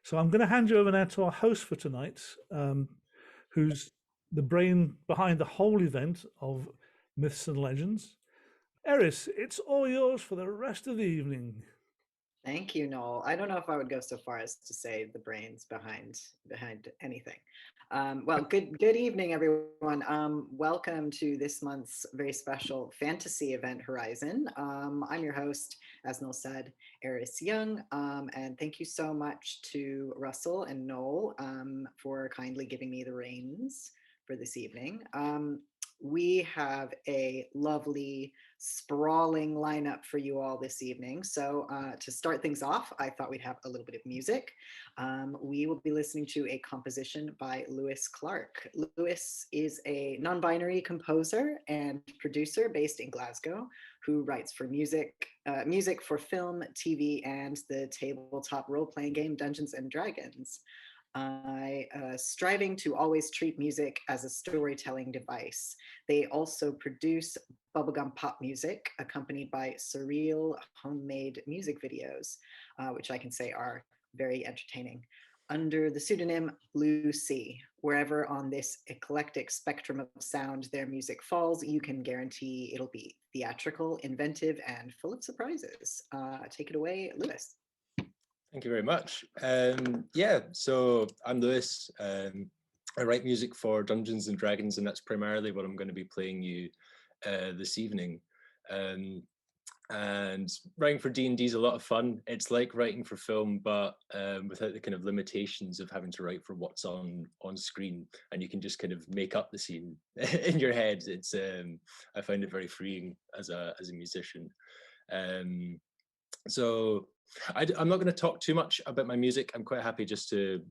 So I'm going to hand you over now to our host for tonight, who's the brain behind the whole event of Myths and Legends. Eris, it's all yours for the rest of the evening. Thank you, Noel. I don't know if I would go so far as to say the brains behind anything. Well, good evening, everyone. Welcome to this month's very special fantasy event, Horizon. I'm your host, as Noel said, Eris Young, and thank you so much to Russell and Noel for kindly giving me the reins for this evening. We have a lovely, sprawling lineup for you all this evening. So, to start things off, I thought we'd have a little bit of music. We will be listening to a composition by Lewis Clark. Lewis is a non binary composer and producer based in Glasgow who writes for music for film, TV, and the tabletop role playing game Dungeons and Dragons. I striving to always treat music as a storytelling device. They also produce bubblegum pop music accompanied by surreal homemade music videos, which I can say are very entertaining. Under the pseudonym Lucy, wherever on this eclectic spectrum of sound their music falls, you can guarantee it'll be theatrical, inventive, and full of surprises. Take it away, Lewis. Thank you very much. Yeah, so I'm Lewis. I write music for Dungeons and Dragons, and that's primarily what I'm going to be playing you this evening. And writing for D&D is a lot of fun. It's like writing for film, but without the kind of limitations of having to write for what's on screen, and you can just kind of make up the scene in your head. It's I find it very freeing as a musician. So I'm not going to talk too much about my music. I'm quite happy just to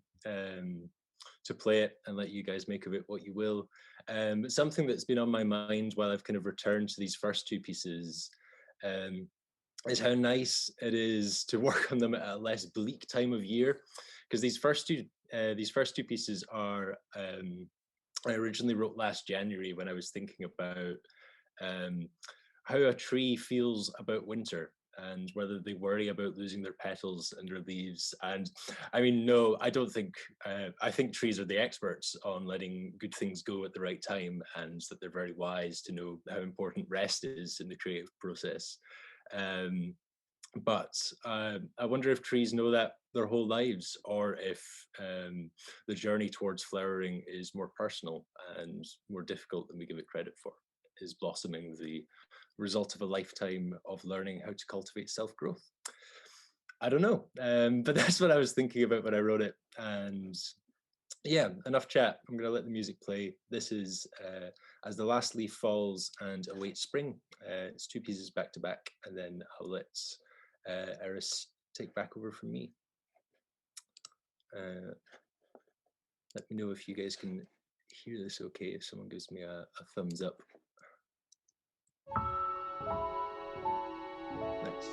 play it and let you guys make of it what you will. But something that's been on my mind while I've kind of returned to these first two pieces is how nice it is to work on them at a less bleak time of year, because these first two pieces are I originally wrote last January when I was thinking about how a tree feels about winter and whether they worry about losing their petals and their leaves. And I mean, no, I don't think, I think trees are the experts on letting good things go at the right time, and that they're very wise to know how important rest is in the creative process. But I wonder if trees know that their whole lives, or if the journey towards flowering is more personal and more difficult than we give it credit for. Is blossoming the result of a lifetime of learning how to cultivate self-growth? I don't know, but that's what I was thinking about when I wrote it. And yeah, enough chat. I'm going to let the music play. This is As the Last Leaf Falls and Awaits Spring. It's two pieces back to back, and then I'll let Eris take back over from me. Let me know if you guys can hear this okay, if someone gives me a thumbs up. Nice.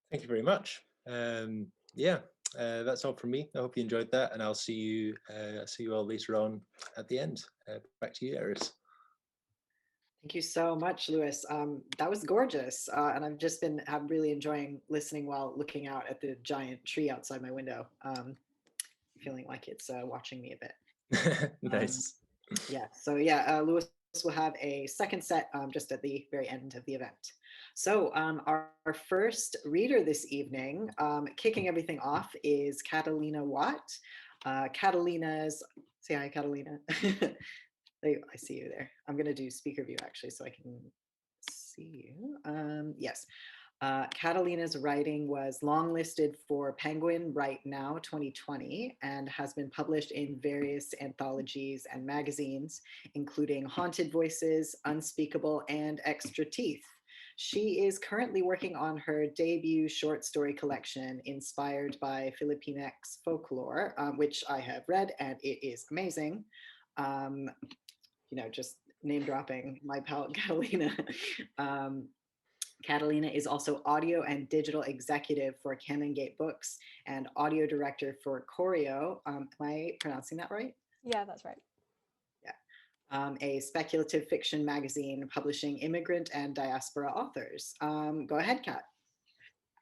Thank you very much. Yeah, that's all from me. I hope you enjoyed that, and I'll see you all later on at the end. Back to you, Eris. Thank you so much, Lewis. That was gorgeous. And I'm really enjoying listening while looking out at the giant tree outside my window. Feeling like it's watching me a bit. Nice. Lewis will have a second set just at the very end of the event. So our first reader this evening, kicking everything off, is Catalina Watt. Say hi, Catalina. I see you there. I'm going to do speaker view actually so I can see you. Yes. Catalina's writing was longlisted for Penguin Right Now 2020 and has been published in various anthologies and magazines, including Haunted Voices, Unspeakable, and Extra Teeth. She is currently working on her debut short story collection inspired by Filipinx folklore, which I have read, and it is amazing. Just name dropping my pal Catalina. Catalina is also audio and digital executive for Canongate Books and audio director for Choreo. Am I pronouncing that right? Yeah, that's right. Yeah. A speculative fiction magazine publishing immigrant and diaspora authors. Go ahead, Kat.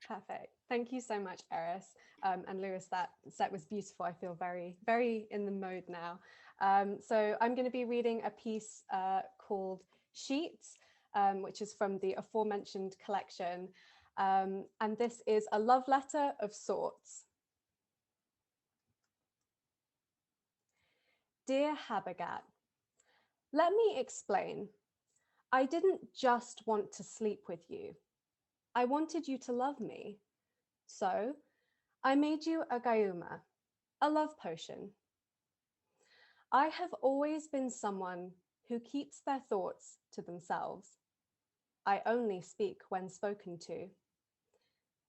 Perfect. Thank you so much, Eris. And Lewis, that set was beautiful. I feel very, very in the mode now. So I'm going to be reading a piece called Sheets, which is from the aforementioned collection. And this is a love letter of sorts. Dear Habagat, let me explain. I didn't just want to sleep with you. I wanted you to love me. So I made you a gayuma, a love potion. I have always been someone who keeps their thoughts to themselves. I only speak when spoken to.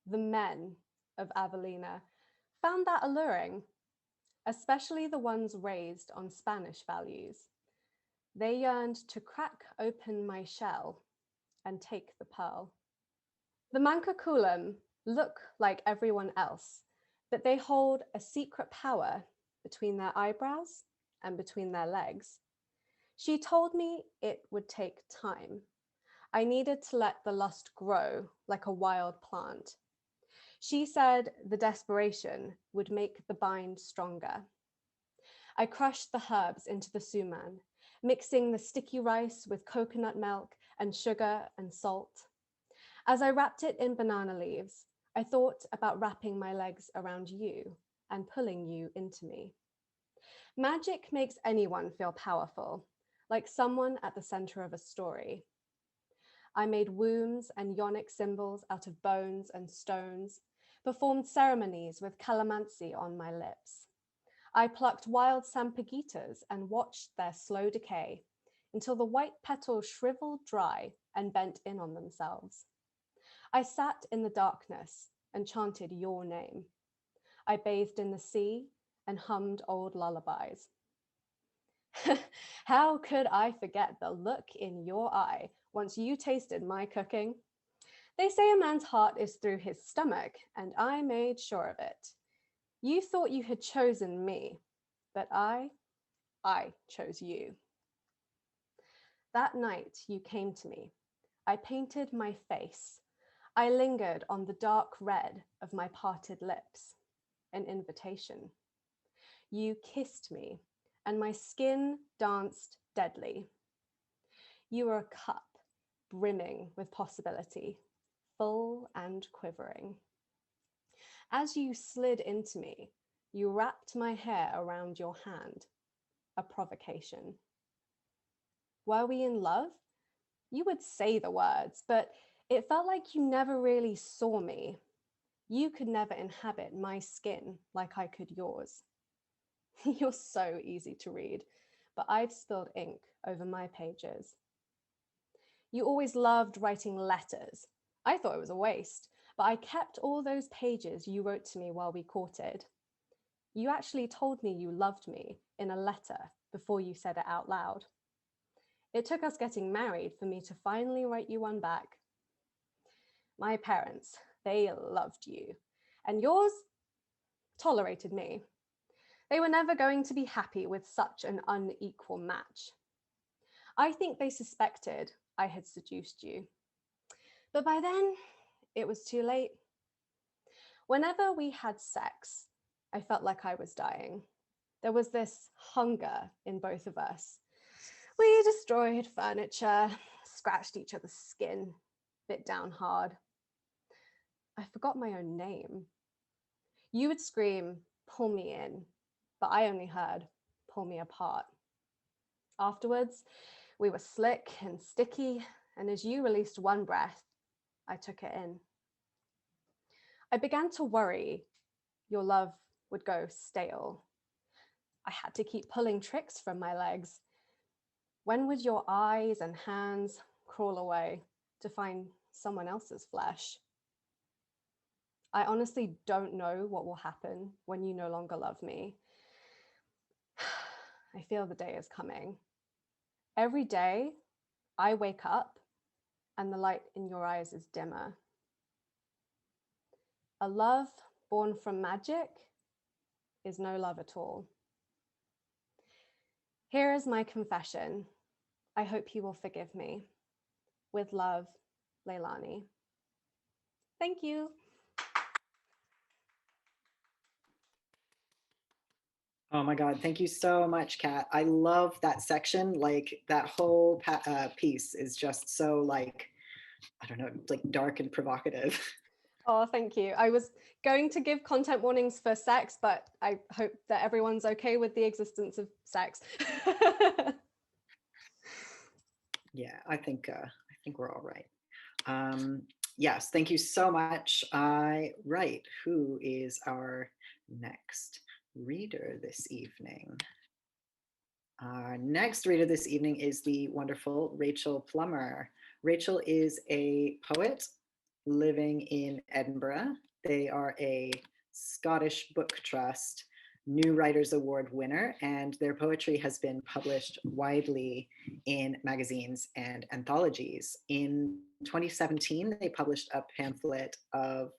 The men of Avelina found that alluring, especially the ones raised on Spanish values. They yearned to crack open my shell and take the pearl. The Mancaculum look like everyone else, but they hold a secret power between their eyebrows and between their legs. She told me it would take time. I needed to let the lust grow like a wild plant. She said the desperation would make the bind stronger. I crushed the herbs into the suman, mixing the sticky rice with coconut milk and sugar and salt. As I wrapped it in banana leaves, I thought about wrapping my legs around you and pulling you into me. Magic makes anyone feel powerful, like someone at the center of a story. I made wombs and yonic symbols out of bones and stones, performed ceremonies with calamansi on my lips. I plucked wild sampaguitas and watched their slow decay until the white petals shriveled dry and bent in on themselves. I sat in the darkness and chanted your name. I bathed in the sea and hummed old lullabies. How could I forget the look in your eye once you tasted my cooking? They say a man's heart is through his stomach, and I made sure of it. You thought you had chosen me, but I chose you. That night you came to me. I painted my face. I lingered on the dark red of my parted lips, an invitation. You kissed me, and my skin danced deadly. You were a cup brimming with possibility, full and quivering. As you slid into me, you wrapped my hair around your hand, a provocation. Were we in love? You would say the words, but it felt like you never really saw me. You could never inhabit my skin like I could yours. You're so easy to read, but I've spilled ink over my pages. You always loved writing letters. I thought it was a waste, but I kept all those pages you wrote to me while we courted. You actually told me you loved me in a letter before you said it out loud. It took us getting married for me to finally write you one back. My parents, they loved you, and yours tolerated me. They were never going to be happy with such an unequal match. I think they suspected I had seduced you. But by then, it was too late. Whenever we had sex, I felt like I was dying. There was this hunger in both of us. We destroyed furniture, scratched each other's skin, bit down hard. I forgot my own name. You would scream, pull me in, but I only heard, pull me apart. Afterwards, we were slick and sticky, and as you released one breath, I took it in. I began to worry your love would go stale. I had to keep pulling tricks from my legs. When would your eyes and hands crawl away to find someone else's flesh? I honestly don't know what will happen when you no longer love me. I feel the day is coming. Every day I wake up and the light in your eyes is dimmer. A love born from magic is no love at all. Here is my confession. I hope you will forgive me. With love, Leilani. Thank you. Oh my God, thank you so much, Kat. I love that section. Like that whole piece is just so like, I don't know, like dark and provocative. Oh, thank you. I was going to give content warnings for sex, but I hope that everyone's okay with the existence of sex. Yeah, I think we're all right. Yes, thank you so much. Right, who is our next reader this evening? Our next reader this evening is the wonderful Rachel Plummer. Rachel is a poet living in Edinburgh. They are a Scottish Book Trust New Writers Award winner, and their poetry has been published widely in magazines and anthologies. In 2017, they published a pamphlet of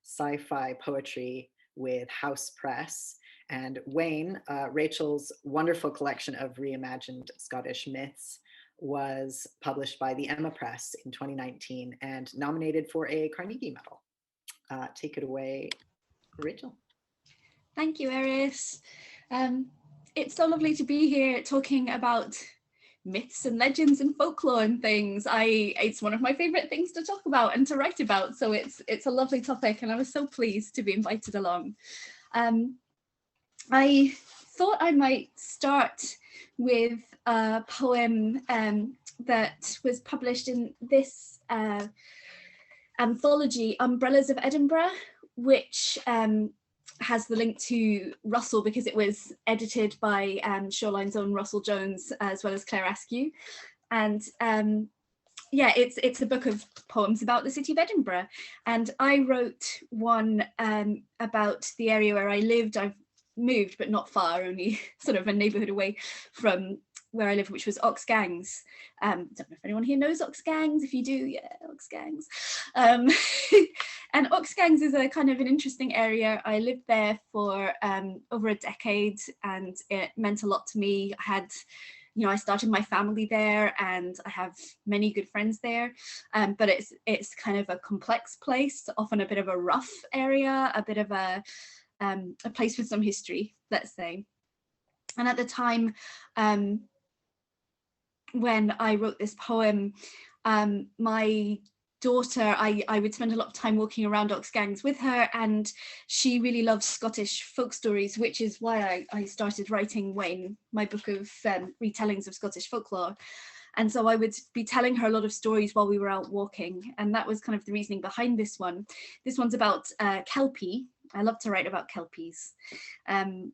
sci-fi poetry with House Press, And Wayne, Rachel's wonderful collection of reimagined Scottish myths, was published by the Emma Press in 2019 and nominated for a Carnegie Medal. Take it away, Rachel. Thank you, Eris. It's so lovely to be here talking about myths and legends and folklore and things. It's one of my favorite things to talk about and to write about, so it's a lovely topic, and I was so pleased to be invited along. I thought I might start with a poem that was published in this anthology, Umbrellas of Edinburgh, which has the link to Russell because it was edited by Shoreline's own Russell Jones as well as Claire Askew. And yeah, it's a book of poems about the city of Edinburgh. And I wrote one about the area where I lived. I've moved, but not far, only sort of a neighbourhood away from where I live, which was Oxgangs. Don't know if anyone here knows Oxgangs. If you do, yeah, Oxgangs. And Oxgangs is a kind of an interesting area. I lived there for over a decade, and it meant a lot to me. I started my family there, and I have many good friends there. But it's kind of a complex place, often a bit of a rough area, a bit of a place with some history, let's say. And at the time when I wrote this poem, my daughter, I would spend a lot of time walking around Oxgangs with her, and she really loves Scottish folk stories, which is why I started writing Wayne, my book of retellings of Scottish folklore. And so I would be telling her a lot of stories while we were out walking, and that was kind of the reasoning behind this one. This one's about Kelpie. I love to write about Kelpies. And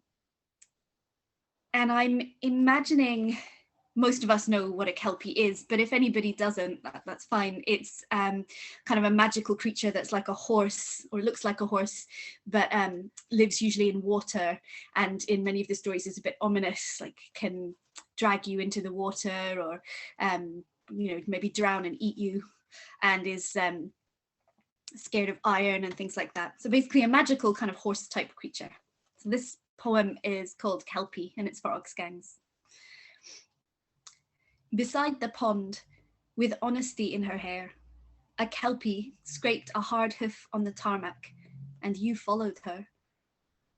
I'm imagining, most of us know what a Kelpie is, but if anybody doesn't, that's fine. It's kind of a magical creature that's like a horse, or looks like a horse, but lives usually in water, and in many of the stories is a bit ominous, like can drag you into the water, or maybe drown and eat you, and is scared of iron and things like that. So basically a magical kind of horse type creature. So this poem is called Kelpie, and it's for Oxgangs. Beside the pond, with honesty in her hair, a Kelpie scraped a hard hoof on the tarmac, and you followed her.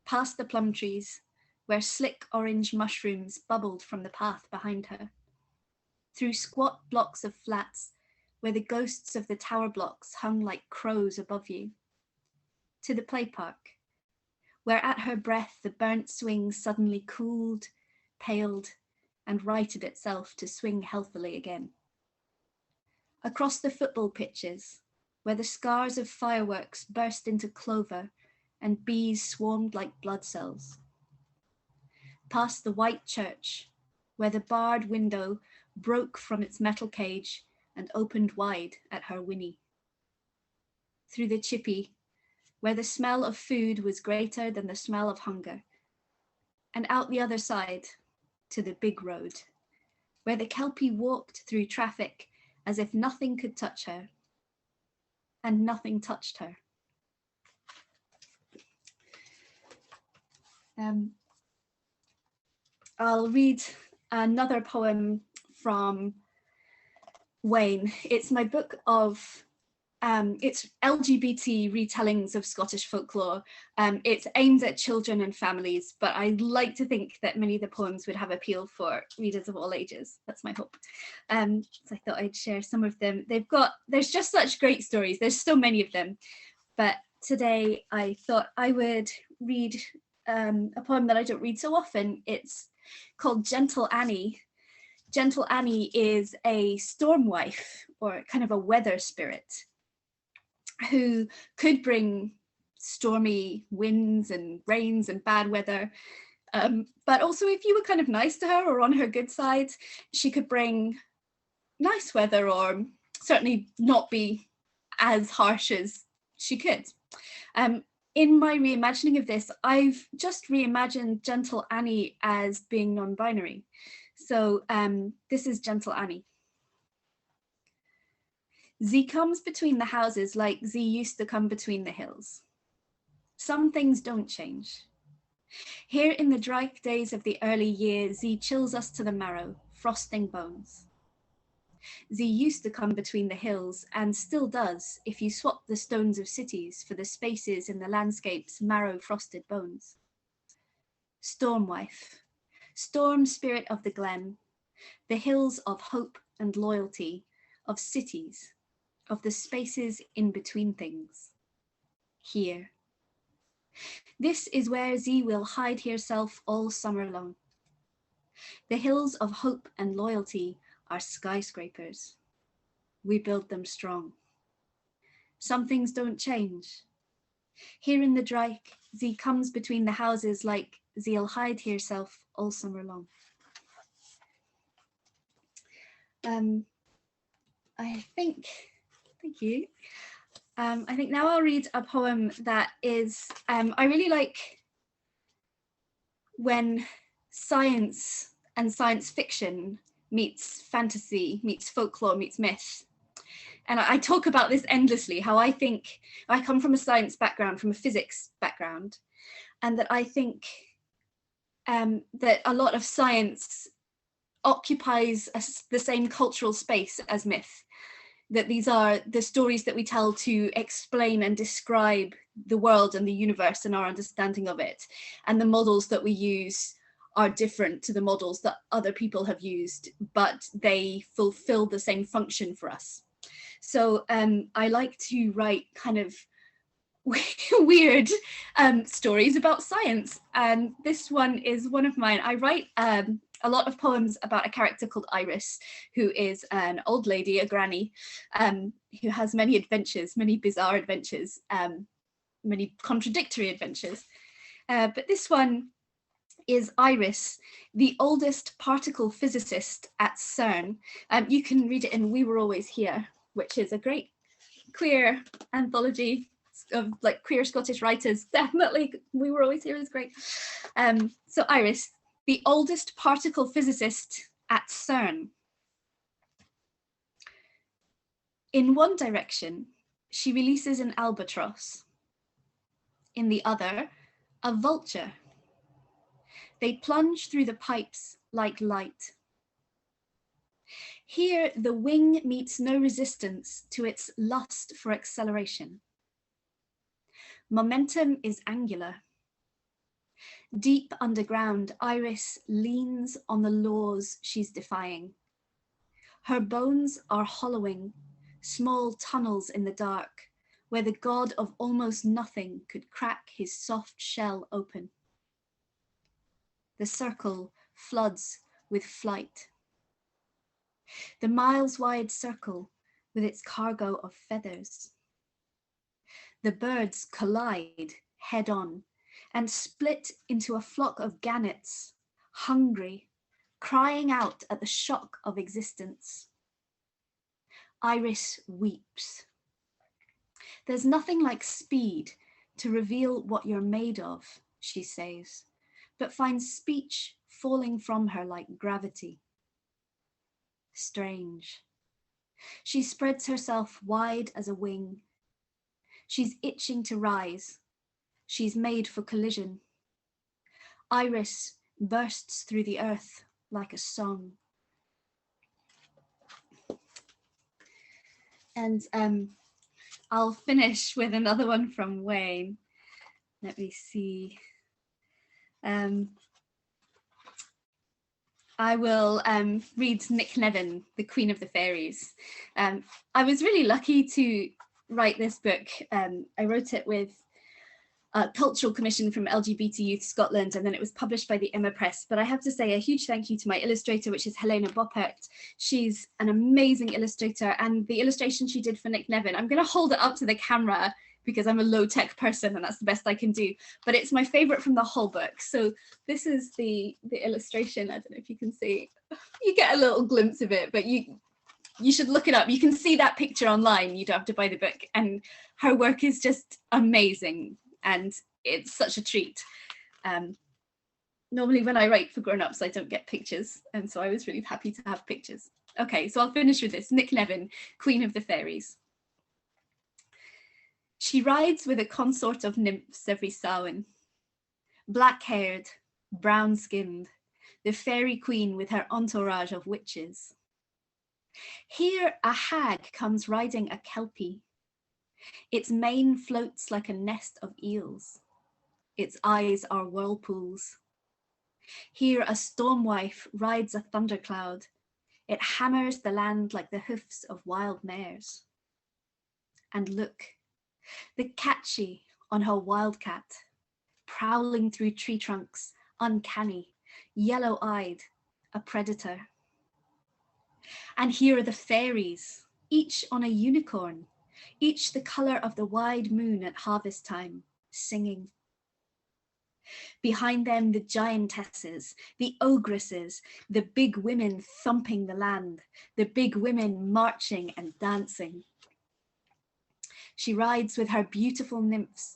Past the plum trees, where slick orange mushrooms bubbled from the path behind her. Through squat blocks of flats, where the ghosts of the tower blocks hung like crows above you. To the play park, where at her breath the burnt swing suddenly cooled, paled, and righted itself to swing healthily again. Across the football pitches, where the scars of fireworks burst into clover and bees swarmed like blood cells. Past the white church, where the barred window broke from its metal cage and opened wide at her whinny. Through the chippy, where the smell of food was greater than the smell of hunger. And out the other side, to the big road, where the Kelpie walked through traffic as if nothing could touch her, and nothing touched her. I'll read another poem from Wayne. It's my book of it's LGBT retellings of Scottish folklore. It's aimed at children and families, but I like to think that many of the poems would have appeal for readers of all ages. That's my hope. So I thought I'd share some of them. There's just such great stories. There's so many of them, but today I thought I would read a poem that I don't read so often. It's called Gentle Annie. Gentle Annie is a storm wife, or kind of a weather spirit, who could bring stormy winds and rains and bad weather. But also if you were kind of nice to her or on her good side, she could bring nice weather, or certainly not be as harsh as she could. In my reimagining of this, I've just reimagined Gentle Annie as being non-binary. So this is Gentle Annie. Z comes between the houses like Z used to come between the hills. Some things don't change. Here in the dry days of the early year, Z chills us to the marrow, frosting bones. Z used to come between the hills, and still does if you swap the stones of cities for the spaces in the landscape's marrow-frosted bones. Stormwife, storm spirit of the glen, the hills of hope and loyalty, of cities, of the spaces in between things. Here. This is where Z will hide herself all summer long. The hills of hope and loyalty are skyscrapers. We build them strong. Some things don't change. Here in the Drike, Z comes between the houses like Z'll hide herself all summer long. I think, thank you. I think now I'll read a poem that is, I really like when science and science fiction meets fantasy, meets folklore, meets myth. And I talk about this endlessly, how I think, I come from a science background, from a physics background, and that I think that a lot of science occupies the same cultural space as myth, that these are the stories that we tell to explain and describe the world and the universe and our understanding of it. And the models that we use are different to the models that other people have used, but they fulfill the same function for us. So I like to write kind of weird stories about science. And this one is one of mine. I write a lot of poems about a character called Iris, who is an old lady, a granny, who has many adventures, many bizarre adventures, many contradictory adventures. But this one is Iris, the oldest particle physicist at CERN. You can read it in We Were Always Here, which is a great queer anthology of like queer Scottish writers. Definitely, We Were Always Here is great. So Iris, the oldest particle physicist at CERN. In one direction, she releases an albatross. In the other, a vulture. They plunge through the pipes like light. Here, the wing meets no resistance to its lust for acceleration. Momentum is angular. Deep underground, Iris leans on the laws she's defying. Her bones are hollowing, small tunnels in the dark, where the god of almost nothing could crack his soft shell open. The circle floods with flight. The miles-wide circle with its cargo of feathers. The birds collide head-on and split into a flock of gannets, hungry, crying out at the shock of existence. Iris weeps. There's nothing like speed to reveal what you're made of, she says, but finds speech falling from her like gravity. Strange. She spreads herself wide as a wing. She's itching to rise. She's made for collision. Iris bursts through the earth like a song. And I'll finish with another one from Wayne. Let me see. I will read Nick Nevin, The Queen of the Fairies. I was really lucky to write this book. I wrote it with a cultural commission from LGBT Youth Scotland, and then it was published by the Emma Press. But I have to say a huge thank you to my illustrator, which is Helena Boppert. She's an amazing illustrator, and the illustration she did for Nick Nevin, I'm going to hold it up to the camera because I'm a low-tech person and that's the best I can do, but it's my favorite from the whole book. So this is the illustration. I don't know if you can see, you get a little glimpse of it, but you should look it up. You can see that picture online. You don't have to buy the book. And her work is just amazing. And it's such a treat. Normally when I write for grown-ups, I don't get pictures. And so I was really happy to have pictures. Okay, so I'll finish with this. Nick Nevin, Queen of the Fairies. She rides with a consort of nymphs every Samhain. black-haired, brown-skinned, the fairy queen with her entourage of witches. Here a hag comes riding a kelpie. Its mane floats like a nest of eels. Its eyes are whirlpools. Here a stormwife rides a thundercloud. It hammers the land like the hoofs of wild mares. And look, the catchy on her wildcat, prowling through tree trunks, uncanny, yellow-eyed, a predator. And here are the fairies, each on a unicorn, each the color of the wide moon at harvest time, singing. Behind them, the giantesses, the ogresses, the big women thumping the land, the big women marching and dancing. She rides with her beautiful nymphs,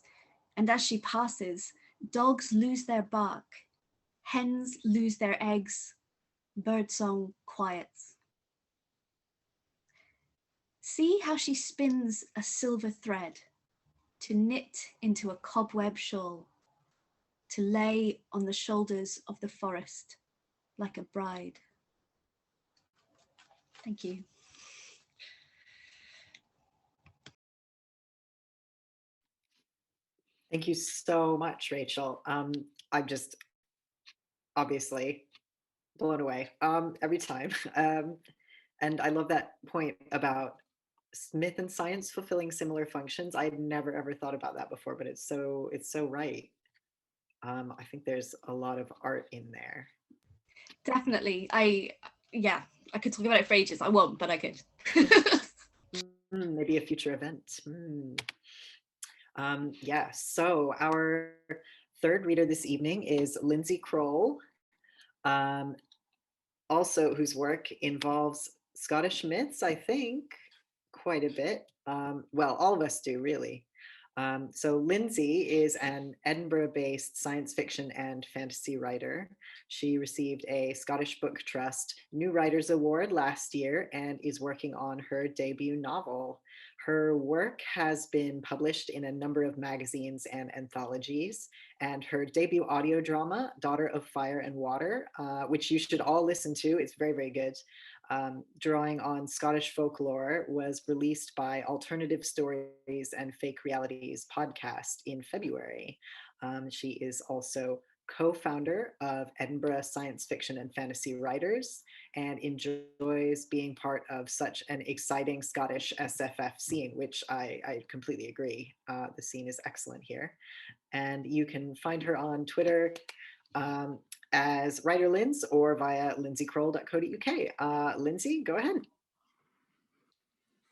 and as she passes, dogs lose their bark, hens lose their eggs, birdsong quiets. See how she spins a silver thread to knit into a cobweb shawl, to lay on the shoulders of the forest like a bride. Thank you. Thank you so much, Rachel. I'm just obviously blown away every time. And I love that point about myth and science fulfilling similar functions. I'd never ever thought about that before, but it's so right. I think there's a lot of art in there. Definitely. I could talk about it for ages. I won't, but I could. Maybe a future event. Yeah, so our third reader this evening is Lindsay Kroll, also whose work involves Scottish myths, I think, quite a bit. Well, all of us do, really. So Lindsay is an Edinburgh-based science fiction and fantasy writer. She received a Scottish Book Trust New Writers Award last year and is working on her debut novel. Her work has been published in a number of magazines and anthologies, and her debut audio drama, Daughter of Fire and Water, which you should all listen to, it's very, very good, drawing on Scottish folklore, was released by Alternative Stories and Fake Realities podcast in February. She is also co-founder of Edinburgh Science Fiction and Fantasy Writers and enjoys being part of such an exciting Scottish SFF scene, which I completely agree. The scene is excellent here. And you can find her on Twitter as Writer Linz or via lindsaycroll.co.uk. Lindsay, go ahead.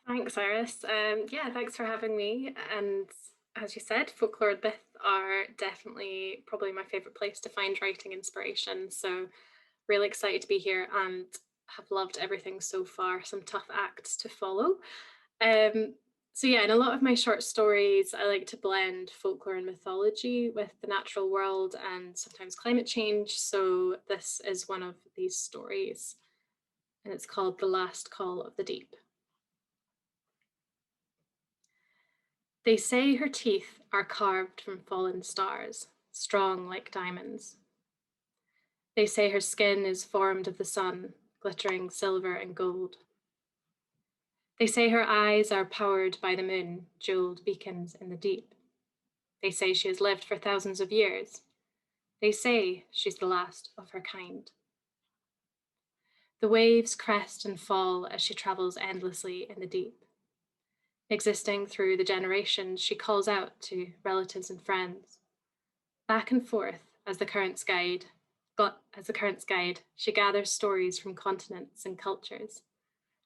Thanks, Iris. Yeah, thanks for having me. And as you said, folklore and myth are definitely probably my favourite place to find writing inspiration. So really excited to be here and have loved everything so far. Some tough acts to follow. So yeah, in a lot of my short stories, I like to blend folklore and mythology with the natural world and sometimes climate change. So this is one of these stories, and it's called The Last Call of the Deep. They say her teeth are carved from fallen stars, strong like diamonds. They say her skin is formed of the sun, glittering silver and gold. They say her eyes are powered by the moon, jeweled beacons in the deep. They say she has lived for thousands of years. They say she's the last of her kind. The waves crest and fall as she travels endlessly in the deep. Existing through the generations, she calls out to relatives and friends. Back and forth as the currents guide, she gathers stories from continents and cultures,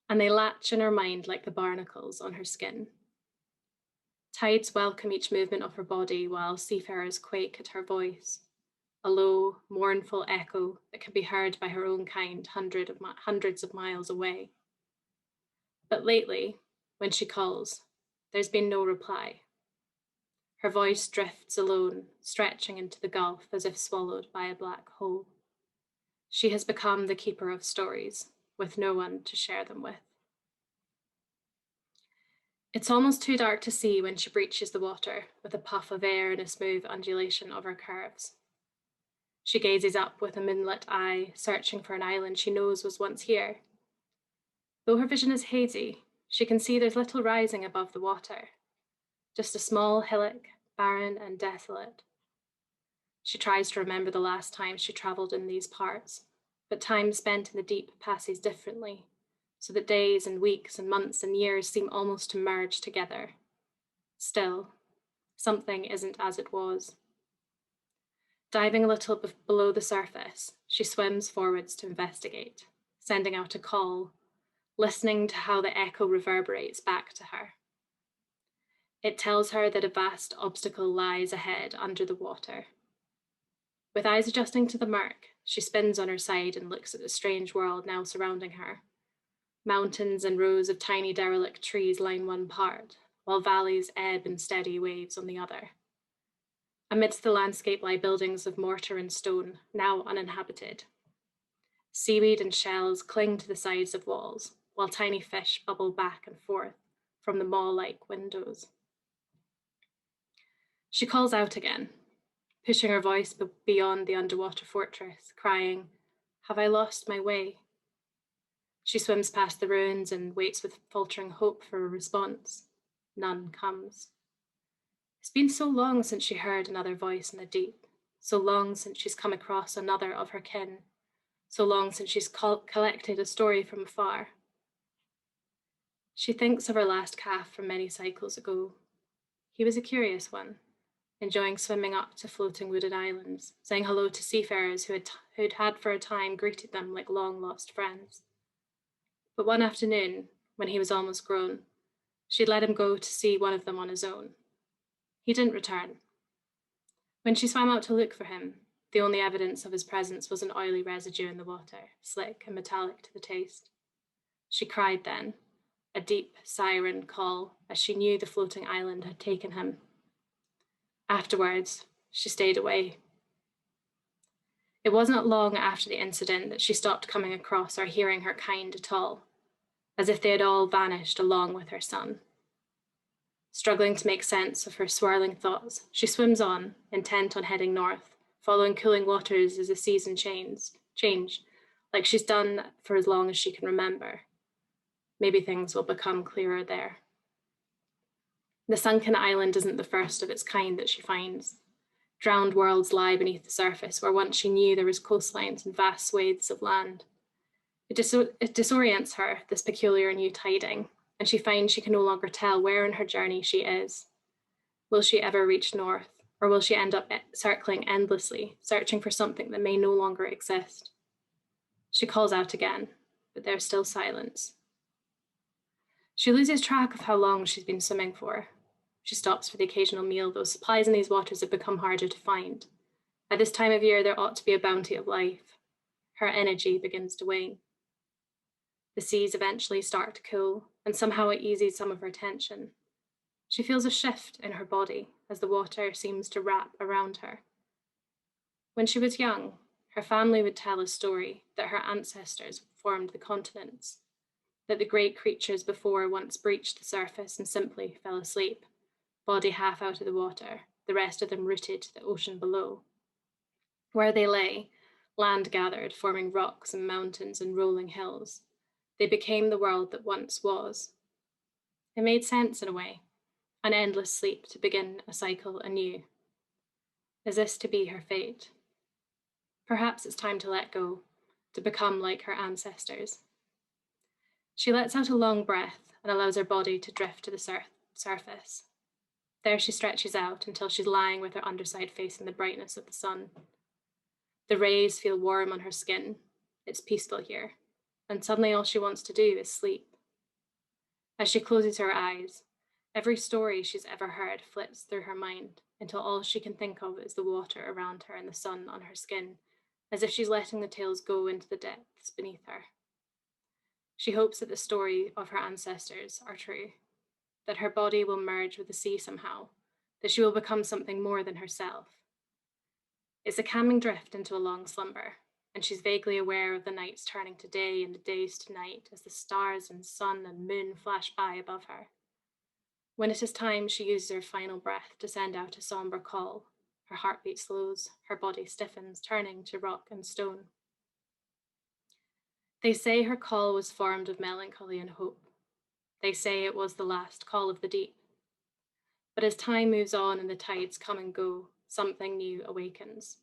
and they latch in her mind like the barnacles on her skin. Tides welcome each movement of her body while seafarers quake at her voice, a low, mournful echo that can be heard by her own kind hundreds of miles away. But lately, when she calls, there's been no reply. Her voice drifts alone, stretching into the gulf as if swallowed by a black hole. She has become the keeper of stories, with no one to share them with. It's almost too dark to see when she breaches the water with a puff of air and a smooth undulation of her curves. She gazes up with a moonlit eye, searching for an island she knows was once here. Though her vision is hazy, she can see there's little rising above the water, just a small hillock, barren and desolate. She tries to remember the last time she travelled in these parts, but time spent in the deep passes differently, so that days and weeks and months and years seem almost to merge together. Still, something isn't as it was. Diving a little below the surface, she swims forwards to investigate, sending out a call, listening to how the echo reverberates back to her. It tells her that a vast obstacle lies ahead under the water. With eyes adjusting to the murk, she spins on her side and looks at the strange world now surrounding her. Mountains and rows of tiny derelict trees line one part, while valleys ebb in steady waves on the other. Amidst the landscape lie buildings of mortar and stone, now uninhabited. Seaweed and shells cling to the sides of walls, while tiny fish bubble back and forth from the maw-like windows. She calls out again, pushing her voice beyond the underwater fortress, crying, "Have I lost my way?" She swims past the ruins and waits with faltering hope for a response. None comes. It's been so long since she heard another voice in the deep, so long since she's come across another of her kin, so long since she's collected a story from afar. She thinks of her last calf from many cycles ago. He was a curious one, enjoying swimming up to floating wooded islands, saying hello to seafarers who'd had for a time greeted them like long-lost friends. But one afternoon, when he was almost grown, she'd let him go to see one of them on his own. He didn't return. When she swam out to look for him, the only evidence of his presence was an oily residue in the water, slick and metallic to the taste. She cried then, a deep siren call, as she knew the floating island had taken him. Afterwards, she stayed away. It wasn't long after the incident that she stopped coming across or hearing her kind at all, as if they had all vanished along with her son. Struggling to make sense of her swirling thoughts, she swims on, intent on heading north, following cooling waters as the season change, like she's done for as long as she can remember. Maybe things will become clearer there. The sunken island isn't the first of its kind that she finds. Drowned worlds lie beneath the surface where once she knew there was coastlines and vast swathes of land. It disorients her, this peculiar new tiding, and she finds she can no longer tell where in her journey she is. Will she ever reach north, or will she end up circling endlessly, searching for something that may no longer exist? She calls out again, but there's still silence. She loses track of how long she's been swimming for. She stops for the occasional meal, though supplies in these waters have become harder to find. At this time of year, there ought to be a bounty of life. Her energy begins to wane. The seas eventually start to cool, and somehow it eases some of her tension. She feels a shift in her body as the water seems to wrap around her. When she was young, her family would tell a story that her ancestors formed the continents, that the great creatures before once breached the surface and simply fell asleep, body half out of the water, the rest of them rooted to the ocean below. Where they lay, land gathered, forming rocks and mountains and rolling hills. They became the world that once was. It made sense in a way, an endless sleep to begin a cycle anew. Is this to be her fate? Perhaps it's time to let go, to become like her ancestors. She lets out a long breath and allows her body to drift to the surface. There she stretches out until she's lying with her underside facing the brightness of the sun. The rays feel warm on her skin. It's peaceful here, and suddenly all she wants to do is sleep. As she closes her eyes, every story she's ever heard flits through her mind until all she can think of is the water around her and the sun on her skin, as if she's letting the tales go into the depths beneath her. She hopes that the story of her ancestors are true, that her body will merge with the sea somehow, that she will become something more than herself. It's a calming drift into a long slumber, and she's vaguely aware of the nights turning to day and the days to night as the stars and sun and moon flash by above her. When it is time, she uses her final breath to send out a somber call, Her heartbeat slows, her body stiffens, turning to rock and stone. They say her call was formed of melancholy and hope. They say it was the last call of the deep. But as time moves on and the tides come and go, something new awakens.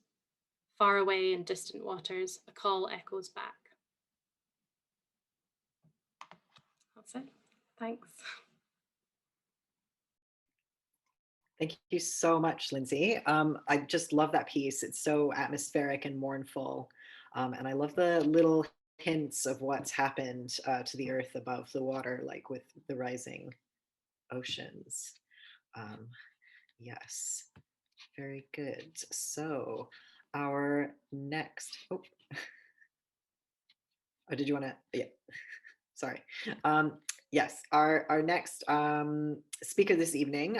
Far away in distant waters, a call echoes back. That's it. Thanks. Thank you so much, Lindsay. I just love that piece. It's so atmospheric and mournful. And I love the little hints of what's happened to the earth above the water, like with the rising oceans. Yes, very good. So our next, oh, did you want to, yeah, sorry. Yes, our next speaker this evening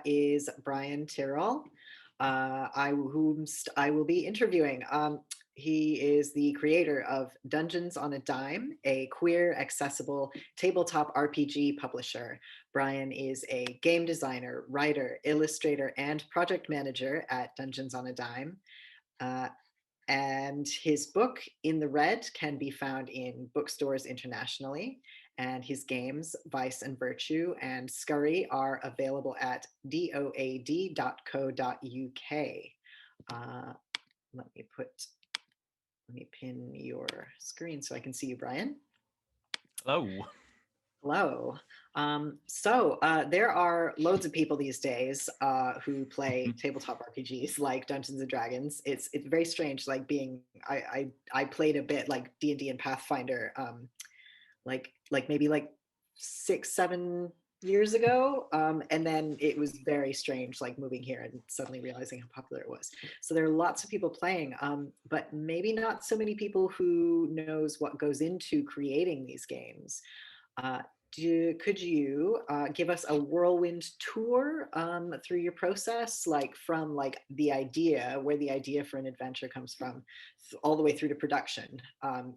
is Brian Tyrrell, whom I will be interviewing. He is the creator of Dungeons on a Dime, a queer, accessible tabletop RPG publisher. Brian is a game designer, writer, illustrator, and project manager at Dungeons on a Dime. And his book, In the Red, can be found in bookstores internationally. And his games, Vice and Virtue and Scurry, are available at doad.co.uk. Let me pin your screen so I can see you, Brian. Hello. Hello. There are loads of people these days who play tabletop RPGs like Dungeons and Dragons. It's very strange, like being I played a bit like D&D and Pathfinder, like maybe like 6-7 years ago, and then it was very strange, like moving here and suddenly realizing how popular it was. So there are lots of people playing, but maybe not so many people who knows what goes into creating these games. Could you give us a whirlwind tour through your process, like from like the idea, where the idea for an adventure comes from, all the way through to production?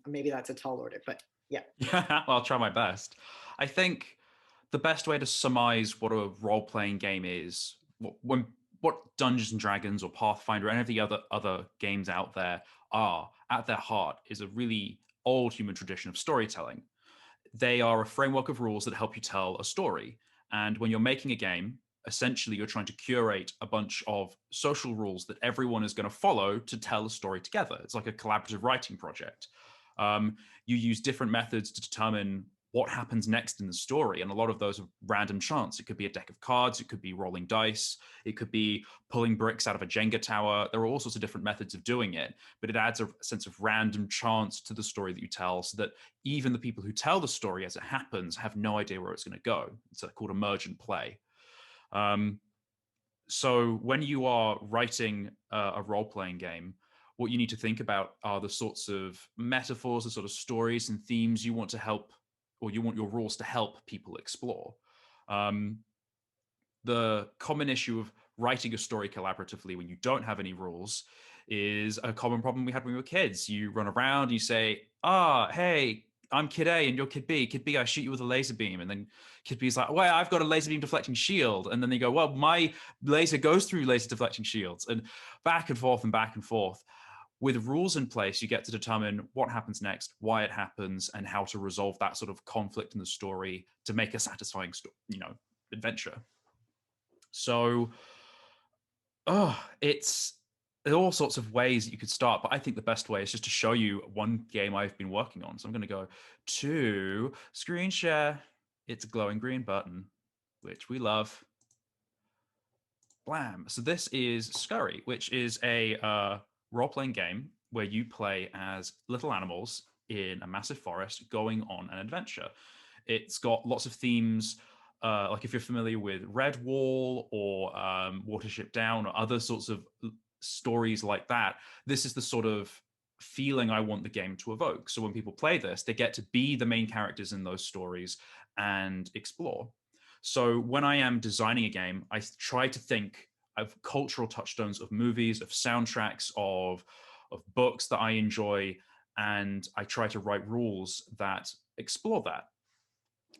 Maybe that's a tall order, but yeah. Well, I'll try my best. I think the best way to surmise what a role-playing game is, what Dungeons and Dragons or Pathfinder or any of the other games out there are, at their heart, is a really old human tradition of storytelling. They are a framework of rules that help you tell a story. And when you're making a game, essentially you're trying to curate a bunch of social rules that everyone is going to follow to tell a story together. It's like a collaborative writing project. You use different methods to determine what happens next in the story. And a lot of those are random chance. It could be a deck of cards. It could be rolling dice. It could be pulling bricks out of a Jenga tower. There are all sorts of different methods of doing it, but it adds a sense of random chance to the story that you tell, so that even the people who tell the story as it happens have no idea where it's going to go. It's called emergent play. So when you are writing a role-playing game, what you need to think about are the sorts of metaphors, the sort of stories and themes you want to help, or you want your rules to help people explore. The common issue of writing a story collaboratively when you don't have any rules is a common problem we had when we were kids. You run around, you say, hey, I'm Kid A and you're Kid B. Kid B, I shoot you with a laser beam. And then Kid B is like, well, I've got a laser beam deflecting shield. And then they go, well, my laser goes through laser deflecting shields. And back and forth and back and forth. With rules in place, you get to determine what happens next, why it happens, and how to resolve that sort of conflict in the story to make a satisfying, adventure. So, it's there are all sorts of ways that you could start, but I think the best way is just to show you one game I've been working on. So I'm going to go to screen share. It's a glowing green button, which we love. Blam. So this is Scurry, which is a role-playing game where you play as little animals in a massive forest going on an adventure. It's got lots of themes, like if you're familiar with Redwall or Watership Down or other sorts of stories like that, this is the sort of feeling I want the game to evoke. So when people play this, they get to be the main characters in those stories and explore. So when I am designing a game, I try to think of cultural touchstones of movies, of soundtracks, of books that I enjoy, and I try to write rules that explore that.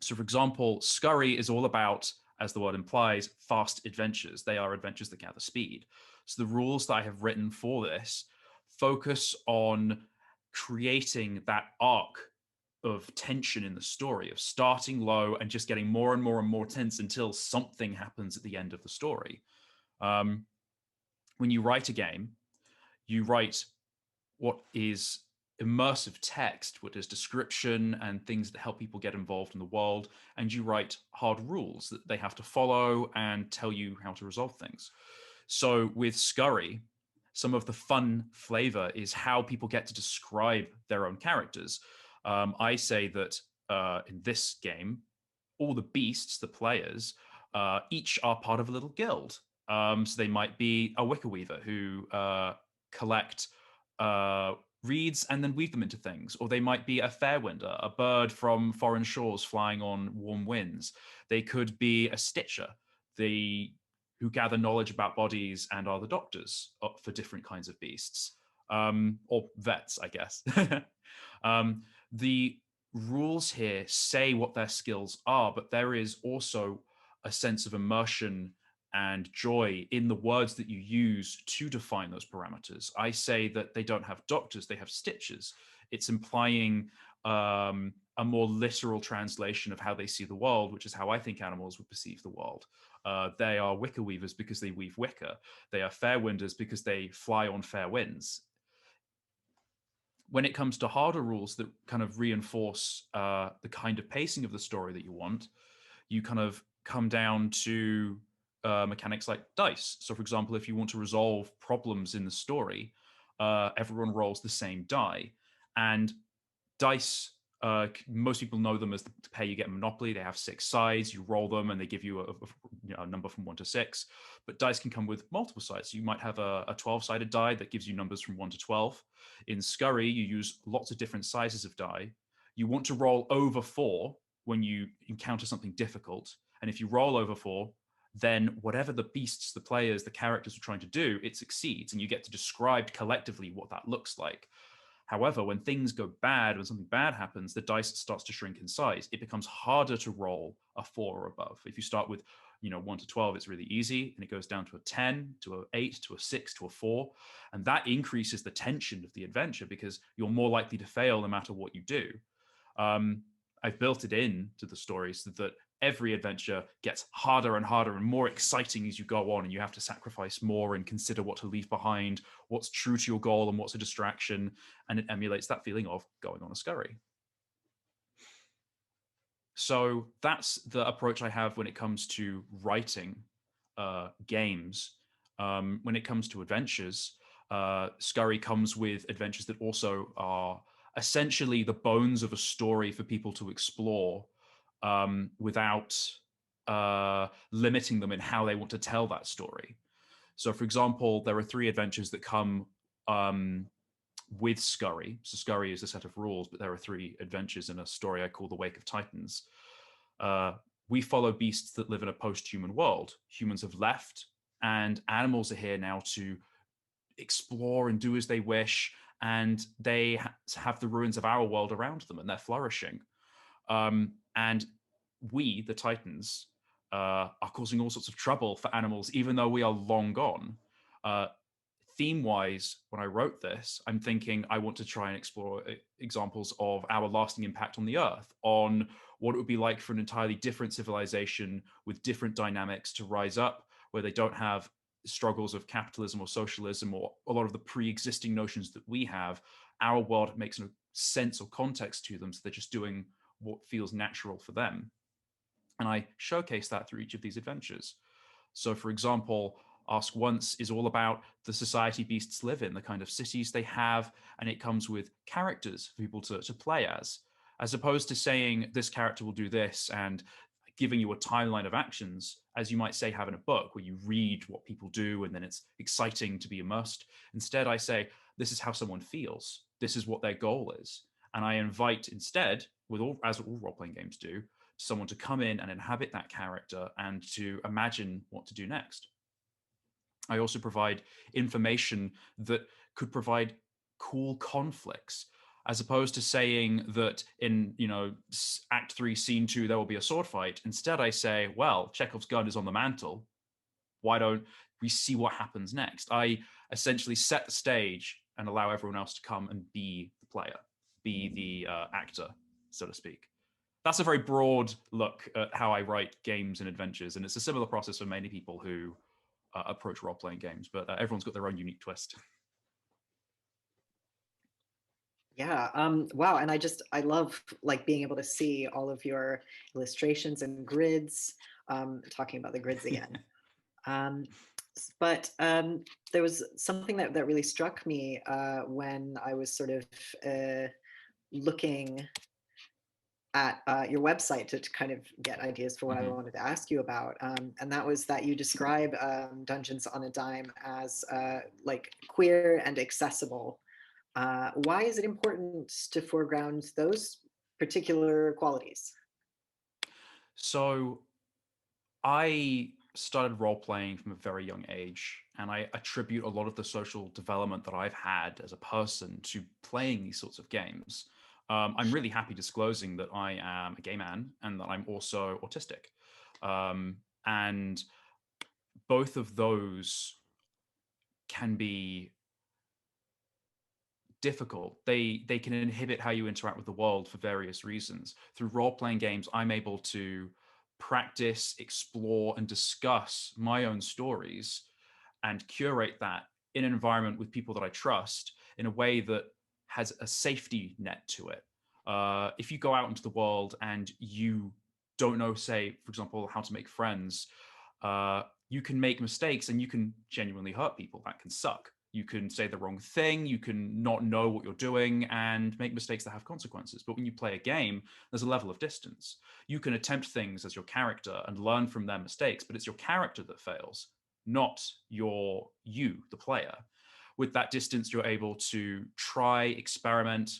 So for example, Scurry is all about as the word implies, fast adventures. They are adventures that gather speed. So the rules that I have written for this focus on creating that arc of tension in the story, of starting low and just getting more and more and more tense until something happens at the end of the story. When you write a game, you write what is immersive text, what is description and things that help people get involved in the world, and you write hard rules that they have to follow and tell you how to resolve things. So with Scurry, some of the fun flavor is how people get to describe their own characters. I say that in this game, all the beasts, the players, each are part of a little guild. So they might be a wicker weaver who collect reeds and then weave them into things, or they might be a fairwinder, a bird from foreign shores flying on warm winds. They could be a stitcher, who gather knowledge about bodies and are the doctors for different kinds of beasts, or vets, I guess. The rules here say what their skills are, but there is also a sense of immersion and joy in the words that you use to define those parameters. I say that they don't have doctors, they have stitches. It's implying a more literal translation of how they see the world, which is how I think animals would perceive the world. They are wicker weavers because they weave wicker. They are fair winders because they fly on fair winds. When it comes to harder rules that kind of reinforce the kind of pacing of the story that you want, you kind of come down to mechanics like dice. So for example, if you want to resolve problems in the story, everyone rolls the same die. And dice, most people know them as the pair you get in Monopoly. They have 6 sides, you roll them and they give you a number from 1 to 6. But dice can come with multiple sides. So you might have a 12-sided die that gives you numbers from 1 to 12. In Scurry, you use lots of different sizes of die. You want to roll over 4 when you encounter something difficult. And if you roll over 4, then whatever the beasts, the players, the characters are trying to do, it succeeds. And you get to describe collectively what that looks like. However, when things go bad, when something bad happens, the dice starts to shrink in size. It becomes harder to roll a 4 or above. If you start with 1 to 12, it's really easy. And it goes down to a 10, to an 8, to a 6, to a 4. And that increases the tension of the adventure because you're more likely to fail no matter what you do. I've built it into the story so that every adventure gets harder and harder and more exciting as you go on, and you have to sacrifice more and consider what to leave behind, what's true to your goal and what's a distraction, and it emulates that feeling of going on a scurry. So that's the approach I have when it comes to writing games. When it comes to adventures, Scurry comes with adventures that also are essentially the bones of a story for people to explore without limiting them in how they want to tell that story. So for example, there are 3 adventures that come with Scurry. So Scurry is a set of rules, but there are 3 adventures in a story I call The Wake of Titans. We follow beasts that live in a post-human world. Humans have left, and animals are here now to explore and do as they wish, and they have the ruins of our world around them, and they're flourishing. And we, the Titans, are causing all sorts of trouble for animals, even though we are long gone. Theme-wise, when I wrote this, I'm thinking I want to try and explore examples of our lasting impact on the Earth, on what it would be like for an entirely different civilization with different dynamics to rise up, where they don't have struggles of capitalism or socialism or a lot of the pre-existing notions that we have. Our world makes no sense or context to them, so they're just doing what feels natural for them. And I showcase that through each of these adventures. So for example, Ask Once is all about the society beasts live in, the kind of cities they have, and it comes with characters for people to play as opposed to saying this character will do this and giving you a timeline of actions, as you might say have in a book where you read what people do and then it's exciting to be immersed. Instead, I say, this is how someone feels. This is what their goal is. And I invite instead, as all role-playing games do, someone to come in and inhabit that character and to imagine what to do next. I also provide information that could provide cool conflicts. as opposed to saying that in Act 3, Scene 2 there will be a sword fight. Instead, I say, well, Chekhov's gun is on the mantle. Why don't we see what happens next? I essentially set the stage and allow everyone else to come and be the player, be the actor, so to speak. That's a very broad look at how I write games and adventures, and it's a similar process for many people who approach role-playing games, but everyone's got their own unique twist. Yeah. Wow. And I love like being able to see all of your illustrations and grids. Talking about the grids again. But there was something that really struck me when I was sort of looking at your website to kind of get ideas for what I wanted to ask you about. And that was that you describe Dungeons on a Dime as like queer and accessible. Why is it important to foreground those particular qualities? So I started role playing from a very young age, and I attribute a lot of the social development that I've had as a person to playing these sorts of games. I'm really happy disclosing that I am a gay man and that I'm also autistic. And both of those can be difficult. They can inhibit how you interact with the world for various reasons. Through role-playing games, I'm able to practice, explore, and discuss my own stories and curate that in an environment with people that I trust in a way that has a safety net to it. If you go out into the world and you don't know, say, for example, how to make friends, you can make mistakes and you can genuinely hurt people. That can suck. You can say the wrong thing, you can not know what you're doing and make mistakes that have consequences. But when you play a game, there's a level of distance. You can attempt things as your character and learn from their mistakes, but it's your character that fails, not you, the player. With that distance, you're able to try, experiment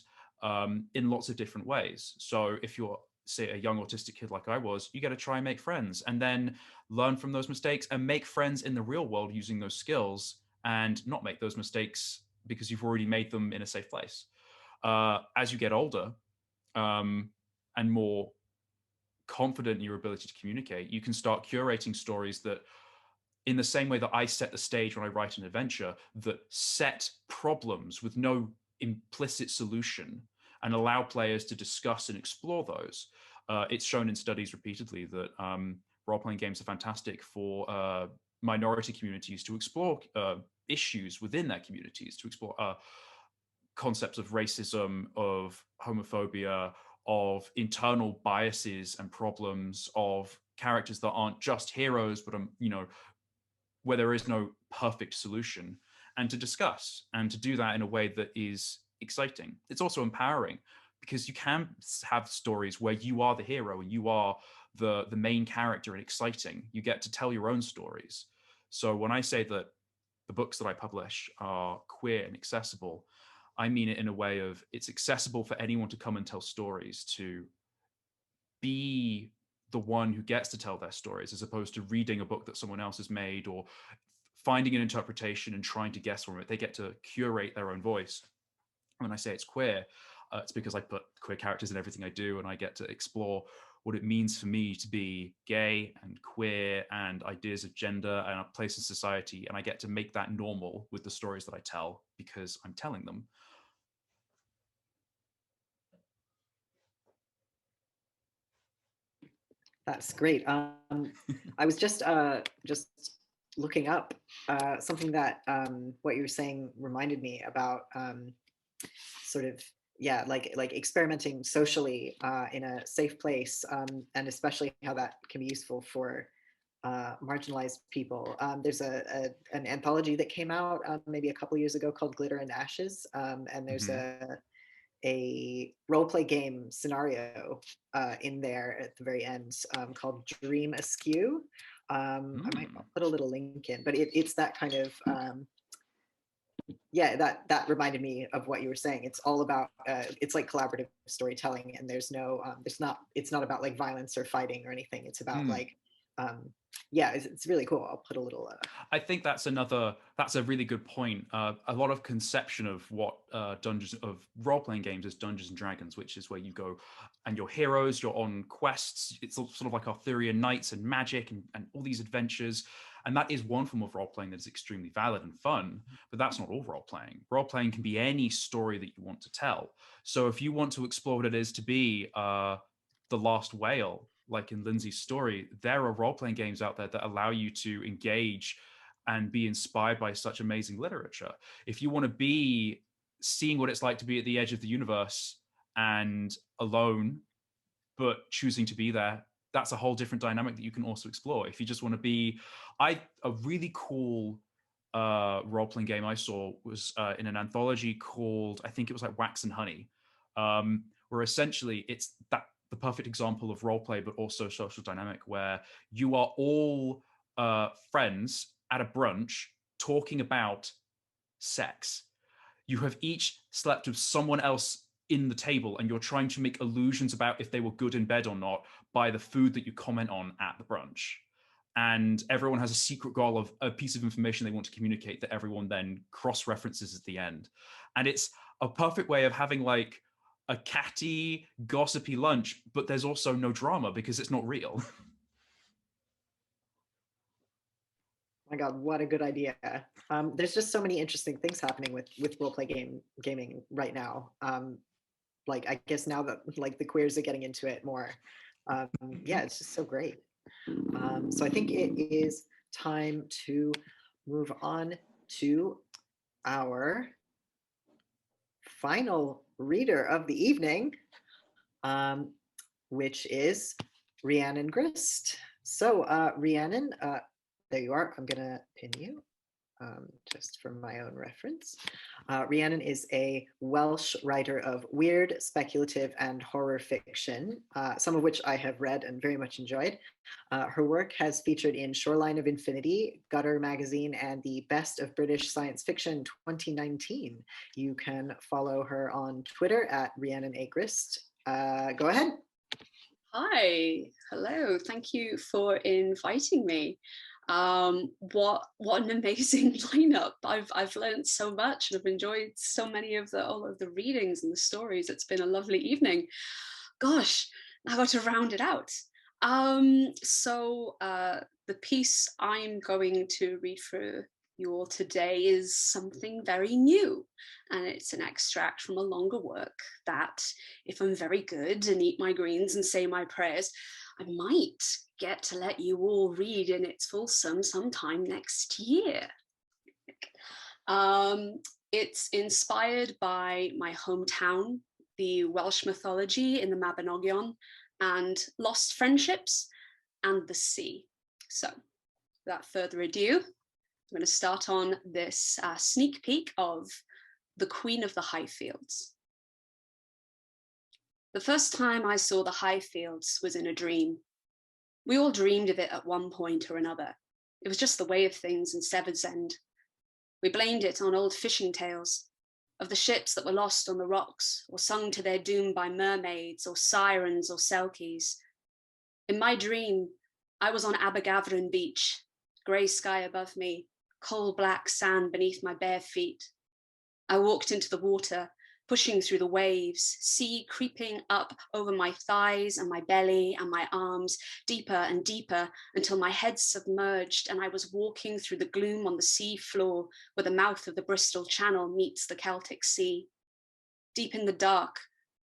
in lots of different ways. So if you're, say, a young autistic kid like I was, you get to try and make friends and then learn from those mistakes and make friends in the real world using those skills and not make those mistakes because you've already made them in a safe place. As you get older and more confident in your ability to communicate, you can start curating stories that, in the same way that I set the stage when I write an adventure, that set problems with no implicit solution and allow players to discuss and explore those. It's shown in studies repeatedly that role-playing games are fantastic for minority communities to explore issues within their communities, to explore concepts of racism, of homophobia, of internal biases and problems, of characters that aren't just heroes, but where there is no perfect solution, and to discuss and to do that in a way that is exciting. It's also empowering because you can have stories where you are the hero and you are the main character and exciting. You get to tell your own stories. So when I say that the books that I publish are queer and accessible, I mean it in a way of it's accessible for anyone to come and tell stories, to be the one who gets to tell their stories, as opposed to reading a book that someone else has made or finding an interpretation and trying to guess from it. They get to curate their own voice. When I say it's queer, it's because I put queer characters in everything I do, and I get to explore what it means for me to be gay and queer and ideas of gender and a place in society. And I get to make that normal with the stories that I tell because I'm telling them. That's great. I was just looking up something that what you were saying reminded me about sort of, yeah, like experimenting socially in a safe place, and especially how that can be useful for marginalized people. There's an anthology that came out maybe a couple years ago called Glitter and Ashes, and there's a role play game scenario in there at the very end called Dream Askew. I might put a little link in, but it's that kind of yeah, that reminded me of what you were saying. It's all about it's like collaborative storytelling, and there's no it's not about like violence or fighting or anything. It's about like yeah, it's really cool. I'll put a little. I think that's a really good point. A lot of conception of what role-playing games is Dungeons and Dragons, which is where you go and you're heroes, you're on quests. It's sort of like Arthurian knights and magic and all these adventures. And that is one form of role-playing that is extremely valid and fun, but that's not all role-playing. Role-playing can be any story that you want to tell. So if you want to explore what it is to be the last whale, like in Lindsay's story, there are role-playing games out there that allow you to engage and be inspired by such amazing literature. If you want to be seeing what it's like to be at the edge of the universe and alone, but choosing to be there, that's a whole different dynamic that you can also explore. If you just want to be, a really cool role-playing game I saw was in an anthology called, I think it was like Wax and Honey, where essentially it's the perfect example of role play, but also social dynamic, where you are all friends at a brunch talking about sex. You have each slept with someone else in the table, and you're trying to make illusions about if they were good in bed or not by the food that you comment on at the brunch. And everyone has a secret goal of a piece of information they want to communicate that everyone then cross-references at the end. And it's a perfect way of having like a catty, gossipy lunch, but there's also no drama because it's not real. My God, what a good idea. There's just so many interesting things happening with roleplay gaming right now. Like, I guess now that like the queers are getting into it more, yeah, it's just so great. So I think it is time to move on to our final reader of the evening, which is Rhiannon Grist. So Rhiannon, there you are. I'm gonna pin you just for my own reference. Rhiannon is a Welsh writer of weird, speculative, and horror fiction, some of which I have read and very much enjoyed. Her work has featured in Shoreline of Infinity, Gutter Magazine, and the Best of British Science Fiction 2019. You can follow her on Twitter at Rhiannon A. Grist. Go ahead. Hi, hello. Thank you for inviting me. What an amazing lineup. I've learned so much and I've enjoyed so many of all of the readings and the stories. It's been a lovely evening. Gosh, I got to round it out. So the piece I'm going to read for you all today is something very new, and it's an extract from a longer work that, if I'm very good and eat my greens and say my prayers, I might get to let you all read in its full sum sometime next year. It's inspired by my hometown, the Welsh mythology in the Mabinogion, and lost friendships and the sea. So without further ado, I'm going to start on this sneak peek of The Queen of the Highfields. The first time I saw the Highfields was in a dream. We all dreamed of it at one point or another. It was just the way of things in Sever's End. We blamed it on old fishing tales of the ships that were lost on the rocks or sung to their doom by mermaids or sirens or selkies. In my dream, I was on Abergavenny beach, grey sky above me, coal black sand beneath my bare feet. I walked into the water, pushing through the waves, sea creeping up over my thighs and my belly and my arms, deeper and deeper until my head submerged and I was walking through the gloom on the sea floor where the mouth of the Bristol Channel meets the Celtic Sea. Deep in the dark,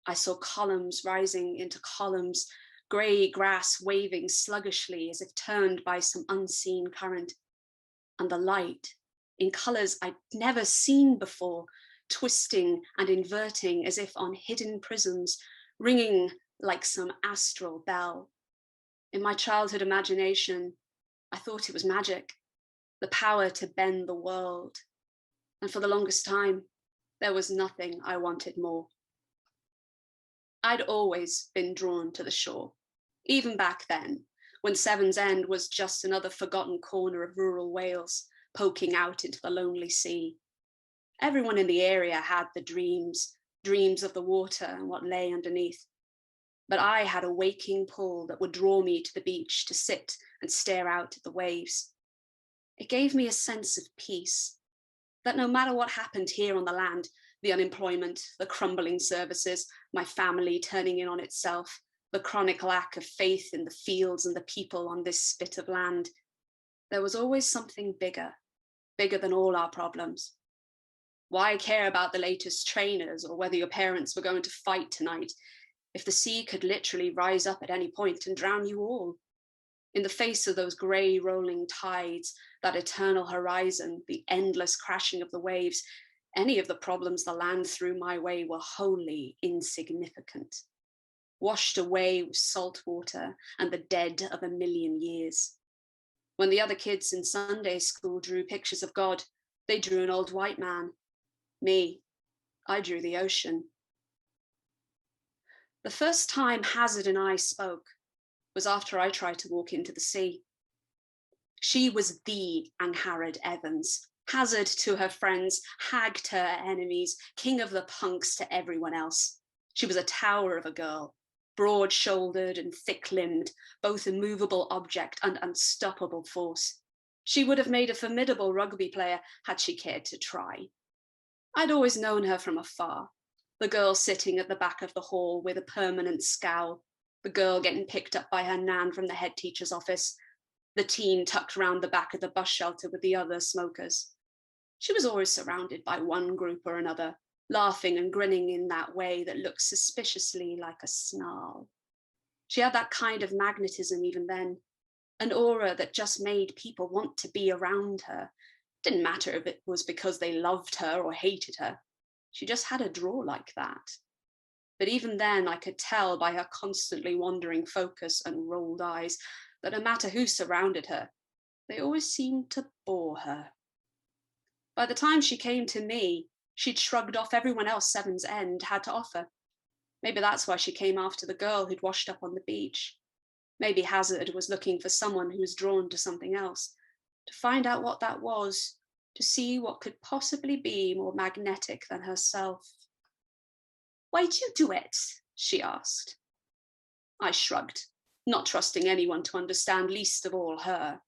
I saw columns rising into columns, grey grass waving sluggishly as if turned by some unseen current. And the light, in colours I'd never seen before, twisting and inverting as if on hidden prisms, ringing like some astral bell. In my childhood imagination, I thought it was magic, the power to bend the world. And for the longest time, there was nothing I wanted more. I'd always been drawn to the shore, even back then, when Sever's End was just another forgotten corner of rural Wales, poking out into the lonely sea. Everyone in the area had the dreams of the water and what lay underneath. but I had a waking pull that would draw me to the beach to sit and stare out at the waves. It gave me a sense of peace, that no matter what happened here on the land, the unemployment, the crumbling services, my family turning in on itself, the chronic lack of faith in the fields and the people on this spit of land, there was always something bigger, bigger than all our problems. Why care about the latest trainers or whether your parents were going to fight tonight if the sea could literally rise up at any point and drown you all? In the face of those grey rolling tides, that eternal horizon, the endless crashing of the waves, any of the problems the land threw my way were wholly insignificant, washed away with salt water and the dead of a million years. When the other kids in Sunday school drew pictures of God, they drew an old white man. Me, I drew the ocean. The first time Hazard and I spoke was after I tried to walk into the sea. She was the Angharad Evans, Hazard to her friends, hag to her enemies, king of the punks to everyone else. She was a tower of a girl, broad-shouldered and thick-limbed, both immovable object and unstoppable force. She would have made a formidable rugby player had she cared to try. I'd always known her from afar, the girl sitting at the back of the hall with a permanent scowl, the girl getting picked up by her nan from the head teacher's office, the teen tucked round the back of the bus shelter with the other smokers. She was always surrounded by one group or another, laughing and grinning in that way that looked suspiciously like a snarl. She had that kind of magnetism even then, an aura that just made people want to be around her. Didn't matter if it was because they loved her or hated her. She just had a draw like that. But even then, I could tell by her constantly wandering focus and rolled eyes that no matter who surrounded her, they always seemed to bore her. By the time she came to me, she'd shrugged off everyone else Seven's End had to offer. Maybe that's why she came after the girl who'd washed up on the beach. Maybe Hazard was looking for someone who was drawn to something else, to find out what that was, to see what could possibly be more magnetic than herself. "Why'd you do it?" she asked. I shrugged, not trusting anyone to understand, least of all her.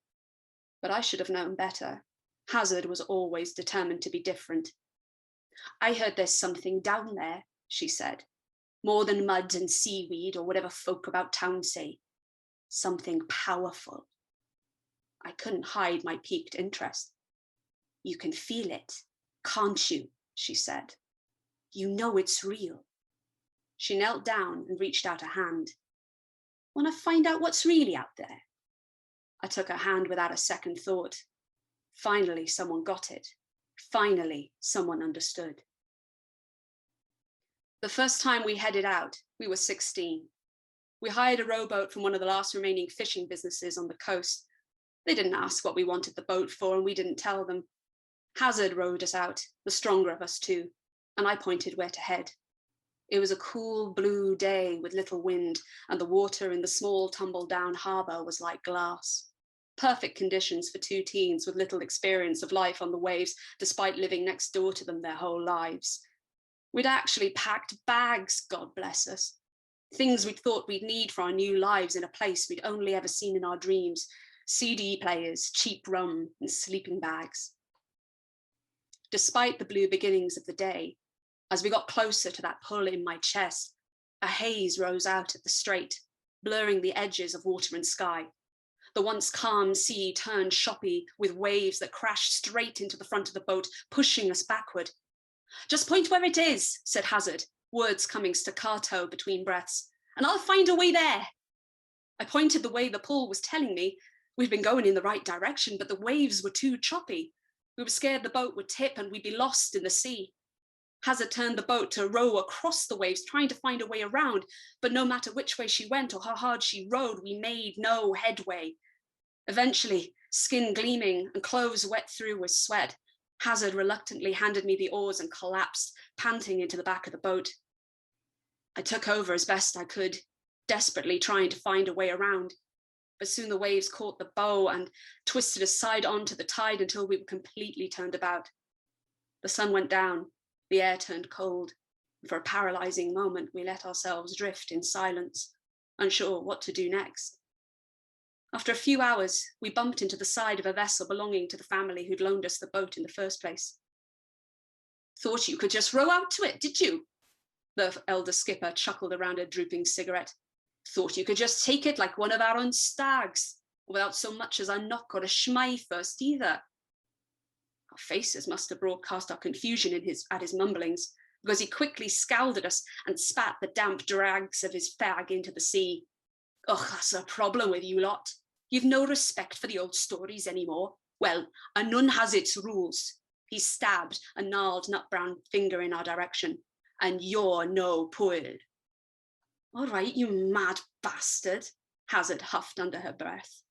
But I should have known better. Hazard was always determined to be different. "I heard there's something down there," she said. "More than mud and seaweed or whatever folk about town say. Something powerful." I couldn't hide my piqued interest. "You can feel it, can't you?" she said. "You know it's real." She knelt down and reached out a hand. "Want to find out what's really out there?" I took her hand without a second thought. Finally, someone got it. Finally, someone understood. The first time we headed out, we were 16. We hired a rowboat from one of the last remaining fishing businesses on the coast. They didn't ask what we wanted the boat for, and we didn't tell them. Hazard rowed us out, the stronger of us two, and I pointed where to head. It was a cool blue day with little wind, and the water in the small tumble-down harbour was like glass. Perfect conditions for two teens with little experience of life on the waves, despite living next door to them their whole lives. We'd actually packed bags, God bless us. Things we'd thought we'd need for our new lives in a place we'd only ever seen in our dreams. CD players, cheap rum, and sleeping bags. Despite the blue beginnings of the day, as we got closer to that pull in my chest, a haze rose out at the strait, blurring the edges of water and sky. The once calm sea turned shoppy with waves that crashed straight into the front of the boat, pushing us backward. "Just point where it is," said Hazard, words coming staccato between breaths, "and I'll find a way there." I pointed the way the pull was telling me. We'd been going in the right direction, but the waves were too choppy. We were scared the boat would tip and we'd be lost in the sea. Hazard turned the boat to row across the waves, trying to find a way around, but no matter which way she went or how hard she rowed, we made no headway. Eventually, skin gleaming and clothes wet through with sweat, Hazard reluctantly handed me the oars and collapsed, panting into the back of the boat. I took over as best I could, desperately trying to find a way around, but soon the waves caught the bow and twisted us side onto the tide until we were completely turned about. The sun went down. The air turned cold. For a paralyzing moment, we let ourselves drift in silence, unsure what to do next. After a few hours, we bumped into the side of a vessel belonging to the family who'd loaned us the boat in the first place. Thought you could just row out to it, did you? The elder skipper chuckled around a drooping cigarette. Thought you could just take it like one of our own stags, without so much as a knock or a schmei first either. Our faces must have broadcast our confusion at his mumblings, because he quickly scowled at us and spat the damp dregs of his fag into the sea. Ugh, that's the problem with you lot. You've no respect for the old stories anymore. Well, a nun has its rules. He stabbed a gnarled nut-brown finger in our direction. And you're no pool. All right, you mad bastard, Hazard huffed under her breath.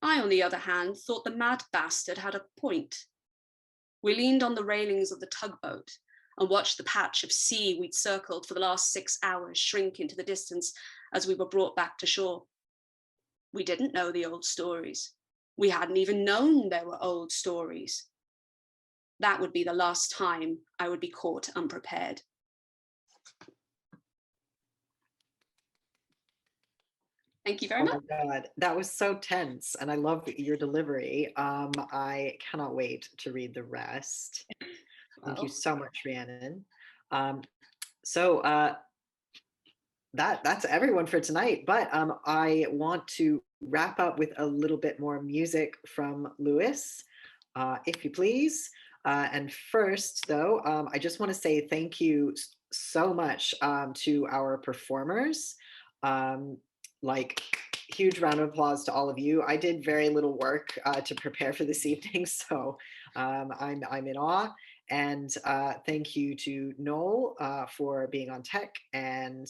I, on the other hand, thought the mad bastard had a point. We leaned on the railings of the tugboat and watched the patch of sea we'd circled for the last 6 hours shrink into the distance as we were brought back to shore. We didn't know the old stories. We hadn't even known there were old stories. That would be the last time I would be caught unprepared. Thank you very much. Oh my God, that was so tense, and I love your delivery. I cannot wait to read the rest. Thank you so much, Rhiannon. That's everyone for tonight, but I want to wrap up with a little bit more music from Lewis, if you please. And first, though, I just want to say thank you so much to our performers. Like, huge round of applause to all of you. I did very little work to prepare for this evening, so I'm in awe. And thank you to Noel for being on tech, and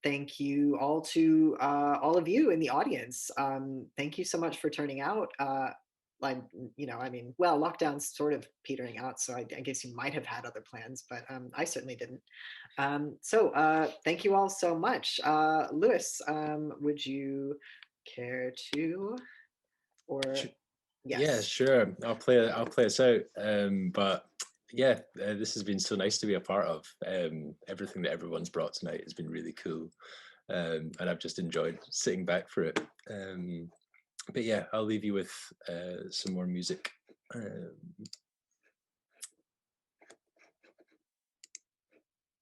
thank you all to all of you in the audience. Thank you so much for turning out. Well, lockdown's sort of petering out, so I guess you might have had other plans, but I certainly didn't. Thank you all so much. Lewis, would you care to, or yes? Yeah, sure. I'll play us out. But yeah, this has been so nice to be a part of. Everything that everyone's brought tonight has been really cool, and I've just enjoyed sitting back for it. But yeah, I'll leave you with some more music.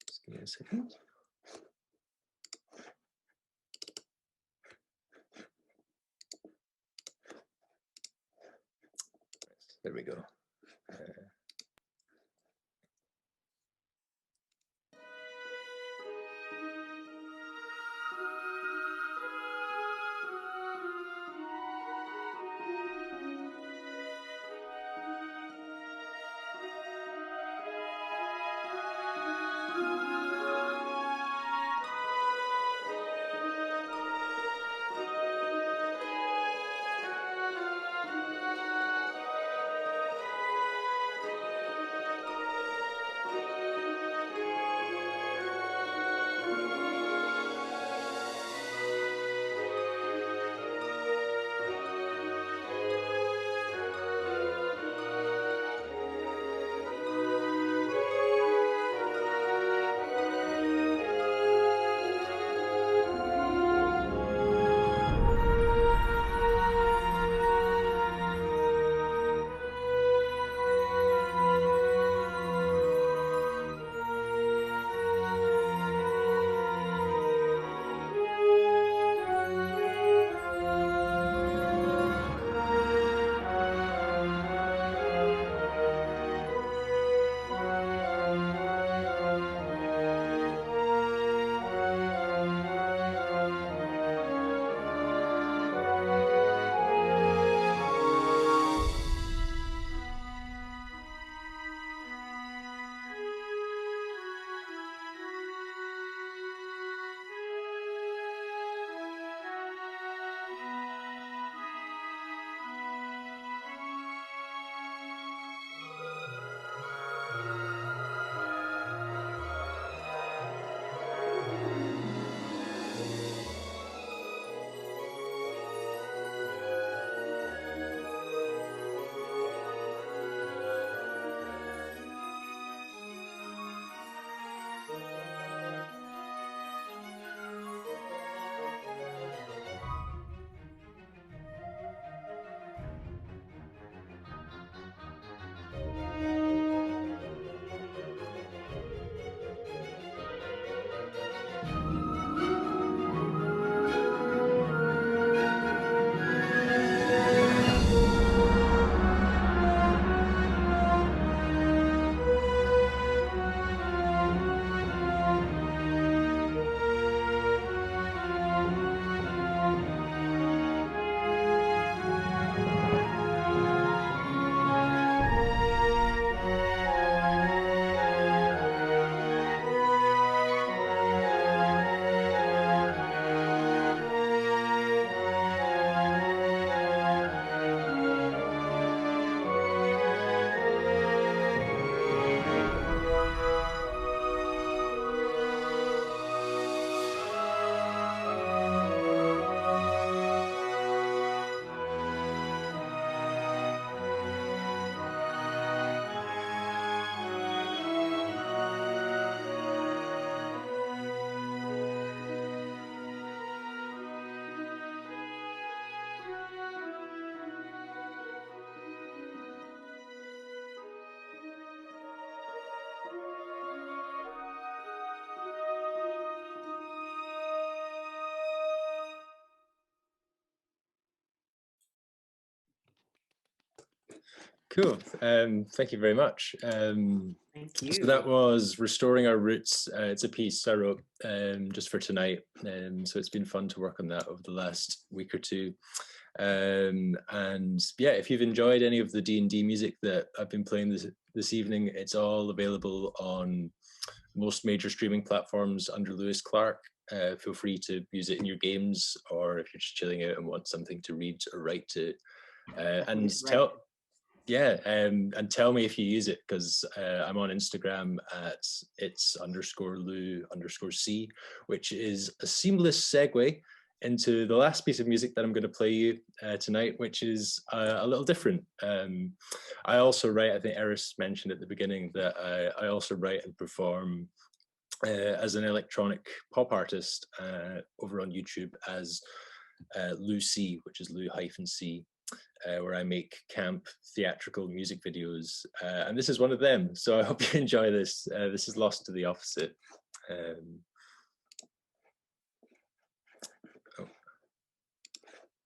Just give me a second. There we go. Cool. Thank you very much. Thank you. So that was Restoring Our Roots. It's a piece I wrote just for tonight. So it's been fun to work on that over the last week or two. And yeah, if you've enjoyed any of the D&D music that I've been playing this evening, it's all available on most major streaming platforms under Lewis Clark. Feel free to use it in your games, or if you're just chilling out and want something to read or write to. And tell me if you use it, because I'm on Instagram at its_Lou_C, which is a seamless segue into the last piece of music that I'm going to play you tonight, which is a little different. I also write, I think Eris mentioned at the beginning that I also write and perform as an electronic pop artist over on YouTube as Lou C, which is Lou-C, where I make camp theatrical music videos. And this is one of them. So I hope you enjoy this. This is Lost to the Opposite.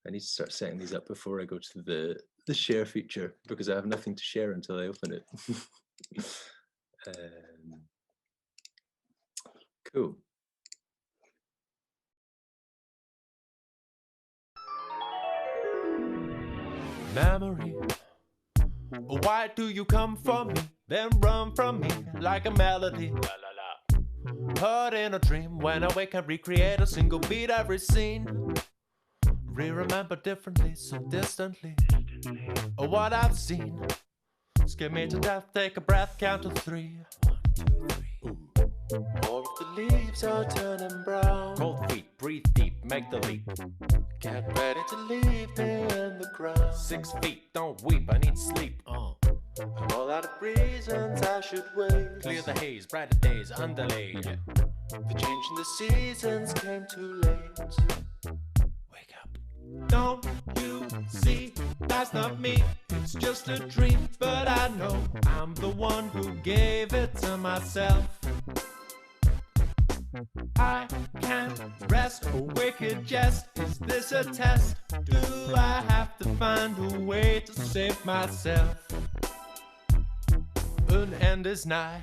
I need to start setting these up before I go to the share feature, because I have nothing to share until I open it. Cool. Memory, why do you come for me, then run from me like a melody? La, la, la. Heard in a dream, when I wake and recreate a single beat every scene. Re-remember differently, so distantly, what I've seen. Scare me to death, take a breath, count to 3. 1, 2, 3. All of the leaves are turning brown. Cold feet, breathe deep, make the leap. Get ready to leave me in the ground. 6 feet, don't weep, I need sleep. I'm all out of reasons I should wait. Clear the haze, brighter days underlaid. The change in the seasons came too late. Wake up. Don't you see, that's not me. It's just a dream, but I know I'm the one who gave it to myself. I can't rest, a wicked jest. Is this a test? Do I have to find a way to save myself? An end is nigh.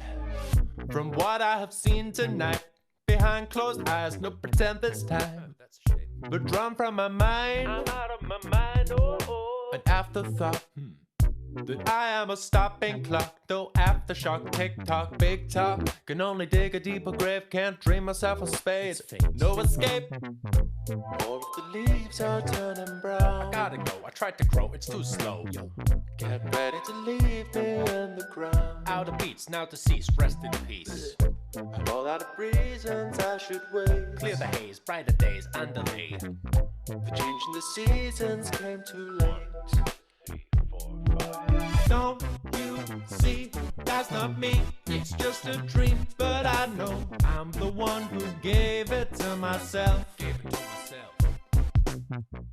From what I have seen tonight, behind closed eyes, no pretend this time. But drawn from my mind, I'm out of my mind, an afterthought. That I am a stopping clock, though aftershock, tick-tock, big talk. Can only dig a deeper grave, can't dream myself a space. No escape. All of the leaves are turning brown. I gotta go, I tried to grow, it's too slow. Get ready to leave me in the ground. Out of beats, now deceased, rest in peace. I'm all out of reasons I should wait. Clear the haze, brighter days underlaid. The change in the seasons came too late. 3, 4, 5. Don't you see, that's not me. It's just a dream, but I know I'm the one who gave it to myself.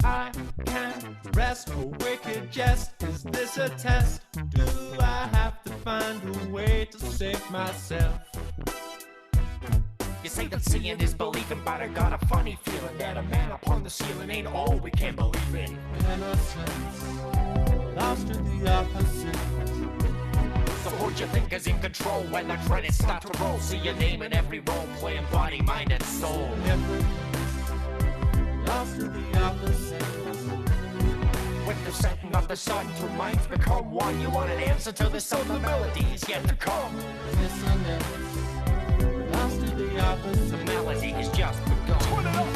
I can't rest, a wicked jest. Is this a test? Do I have to find a way to save myself? You say that seeing is believing, but I got a funny feeling that a man upon the ceiling ain't all we can believe in. Innocence, lost to the opposite. So who do you think is in control when the credits start to roll? See your name in every role, playing body, mind, and soul. Every lost to the opposite. With the setting of the sun, two minds become one. You want an answer to this, so the melody is yet to come. Dissonance, lost to the opposite. The melody is just begun. Turn it up.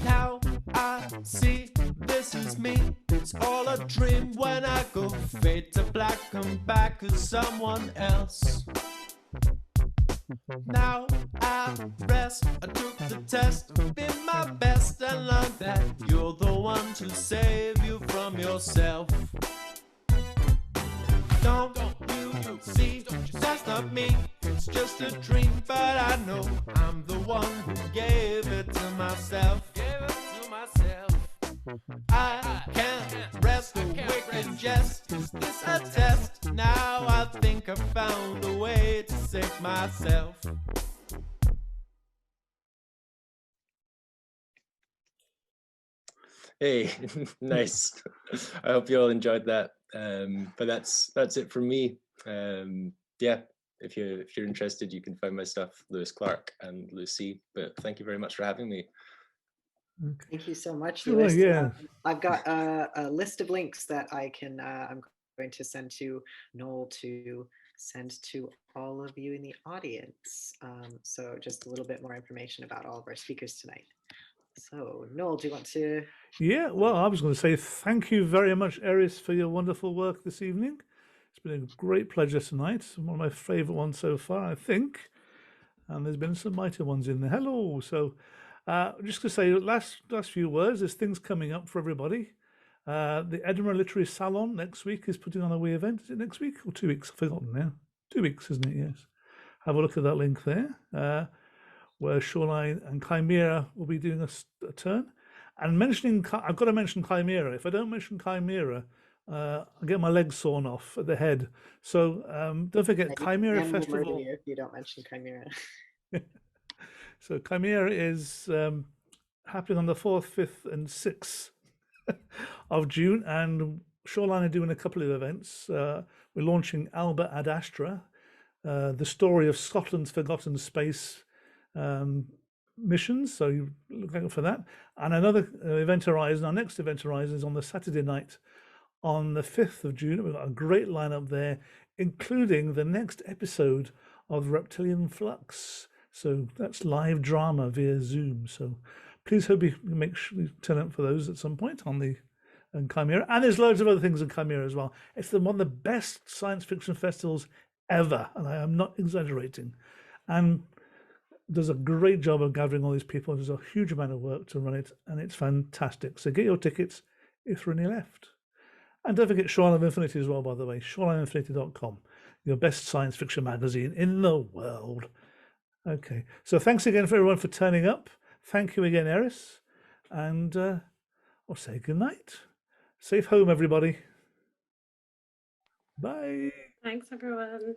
Now I see this is me. It's all a dream when I go fade to black, come back as someone else. Now I rest, I took the test, been my best and learned that you're the one to save you from yourself. Don't you see, that's not me, it's just a dream, but I know I'm the one who gave it to myself. I can't rest awake and jest. Is this a test? Now I think I found a way to save myself. Hey, nice. I hope you all enjoyed that. But that's it from me. Yeah, if you're interested, you can find my stuff, Lewis Clark and Lucy. But thank you very much for having me. Thank you so much, Sure, Lewis. yeah. I've got a list of links that I can. I'm going to send to Noel to send to all of you in the audience. So just a little bit more information about all of our speakers tonight. So Noel, do you want to? Yeah, well, I was going to say thank you very much, Eris, for your wonderful work this evening. It's been a great pleasure tonight. One of my favourite ones so far, I think. And there's been some mighty ones in there. Hello. So just to say, last few words, there's things coming up for everybody. The Edinburgh Literary Salon next week is putting on a wee event. Is it next week or 2 weeks? I've forgotten now. 2 weeks, isn't it? Yes. Have a look at that link there. Where Shoreline and Chimera will be doing a turn. And I've got to mention Chimera. If I don't mention Chimera, I'll get my legs sawn off at the head. So don't forget, Chimera And we'll murder Festival. you if you don't mention Chimera. So Chimera is happening on the 4th, 5th, and 6th of June, and Shoreline are doing a couple of events. We're launching Alba Ad Astra, the story of Scotland's forgotten space missions. So you look out for that. And another event horizon. Our next event horizon is on the Saturday night, on the 5th of June. We've got a great lineup there, including the next episode of Reptilian Flux. So that's live drama via Zoom. So please hope you make sure you turn up for those at some point on the Chimera. And there's loads of other things in Chimera as well. It's one of the best science fiction festivals ever, and I am not exaggerating. And does a great job of gathering all these people. There's a huge amount of work to run it, and it's fantastic. So get your tickets if there are any left. And don't forget Shoreline of Infinity as well, by the way, shorelineinfinity.com, your best science fiction magazine in the world. Okay, so thanks again for everyone for turning up. Thank you again, Eris. And I'll say good night. Safe home, everybody. Bye. Thanks, everyone.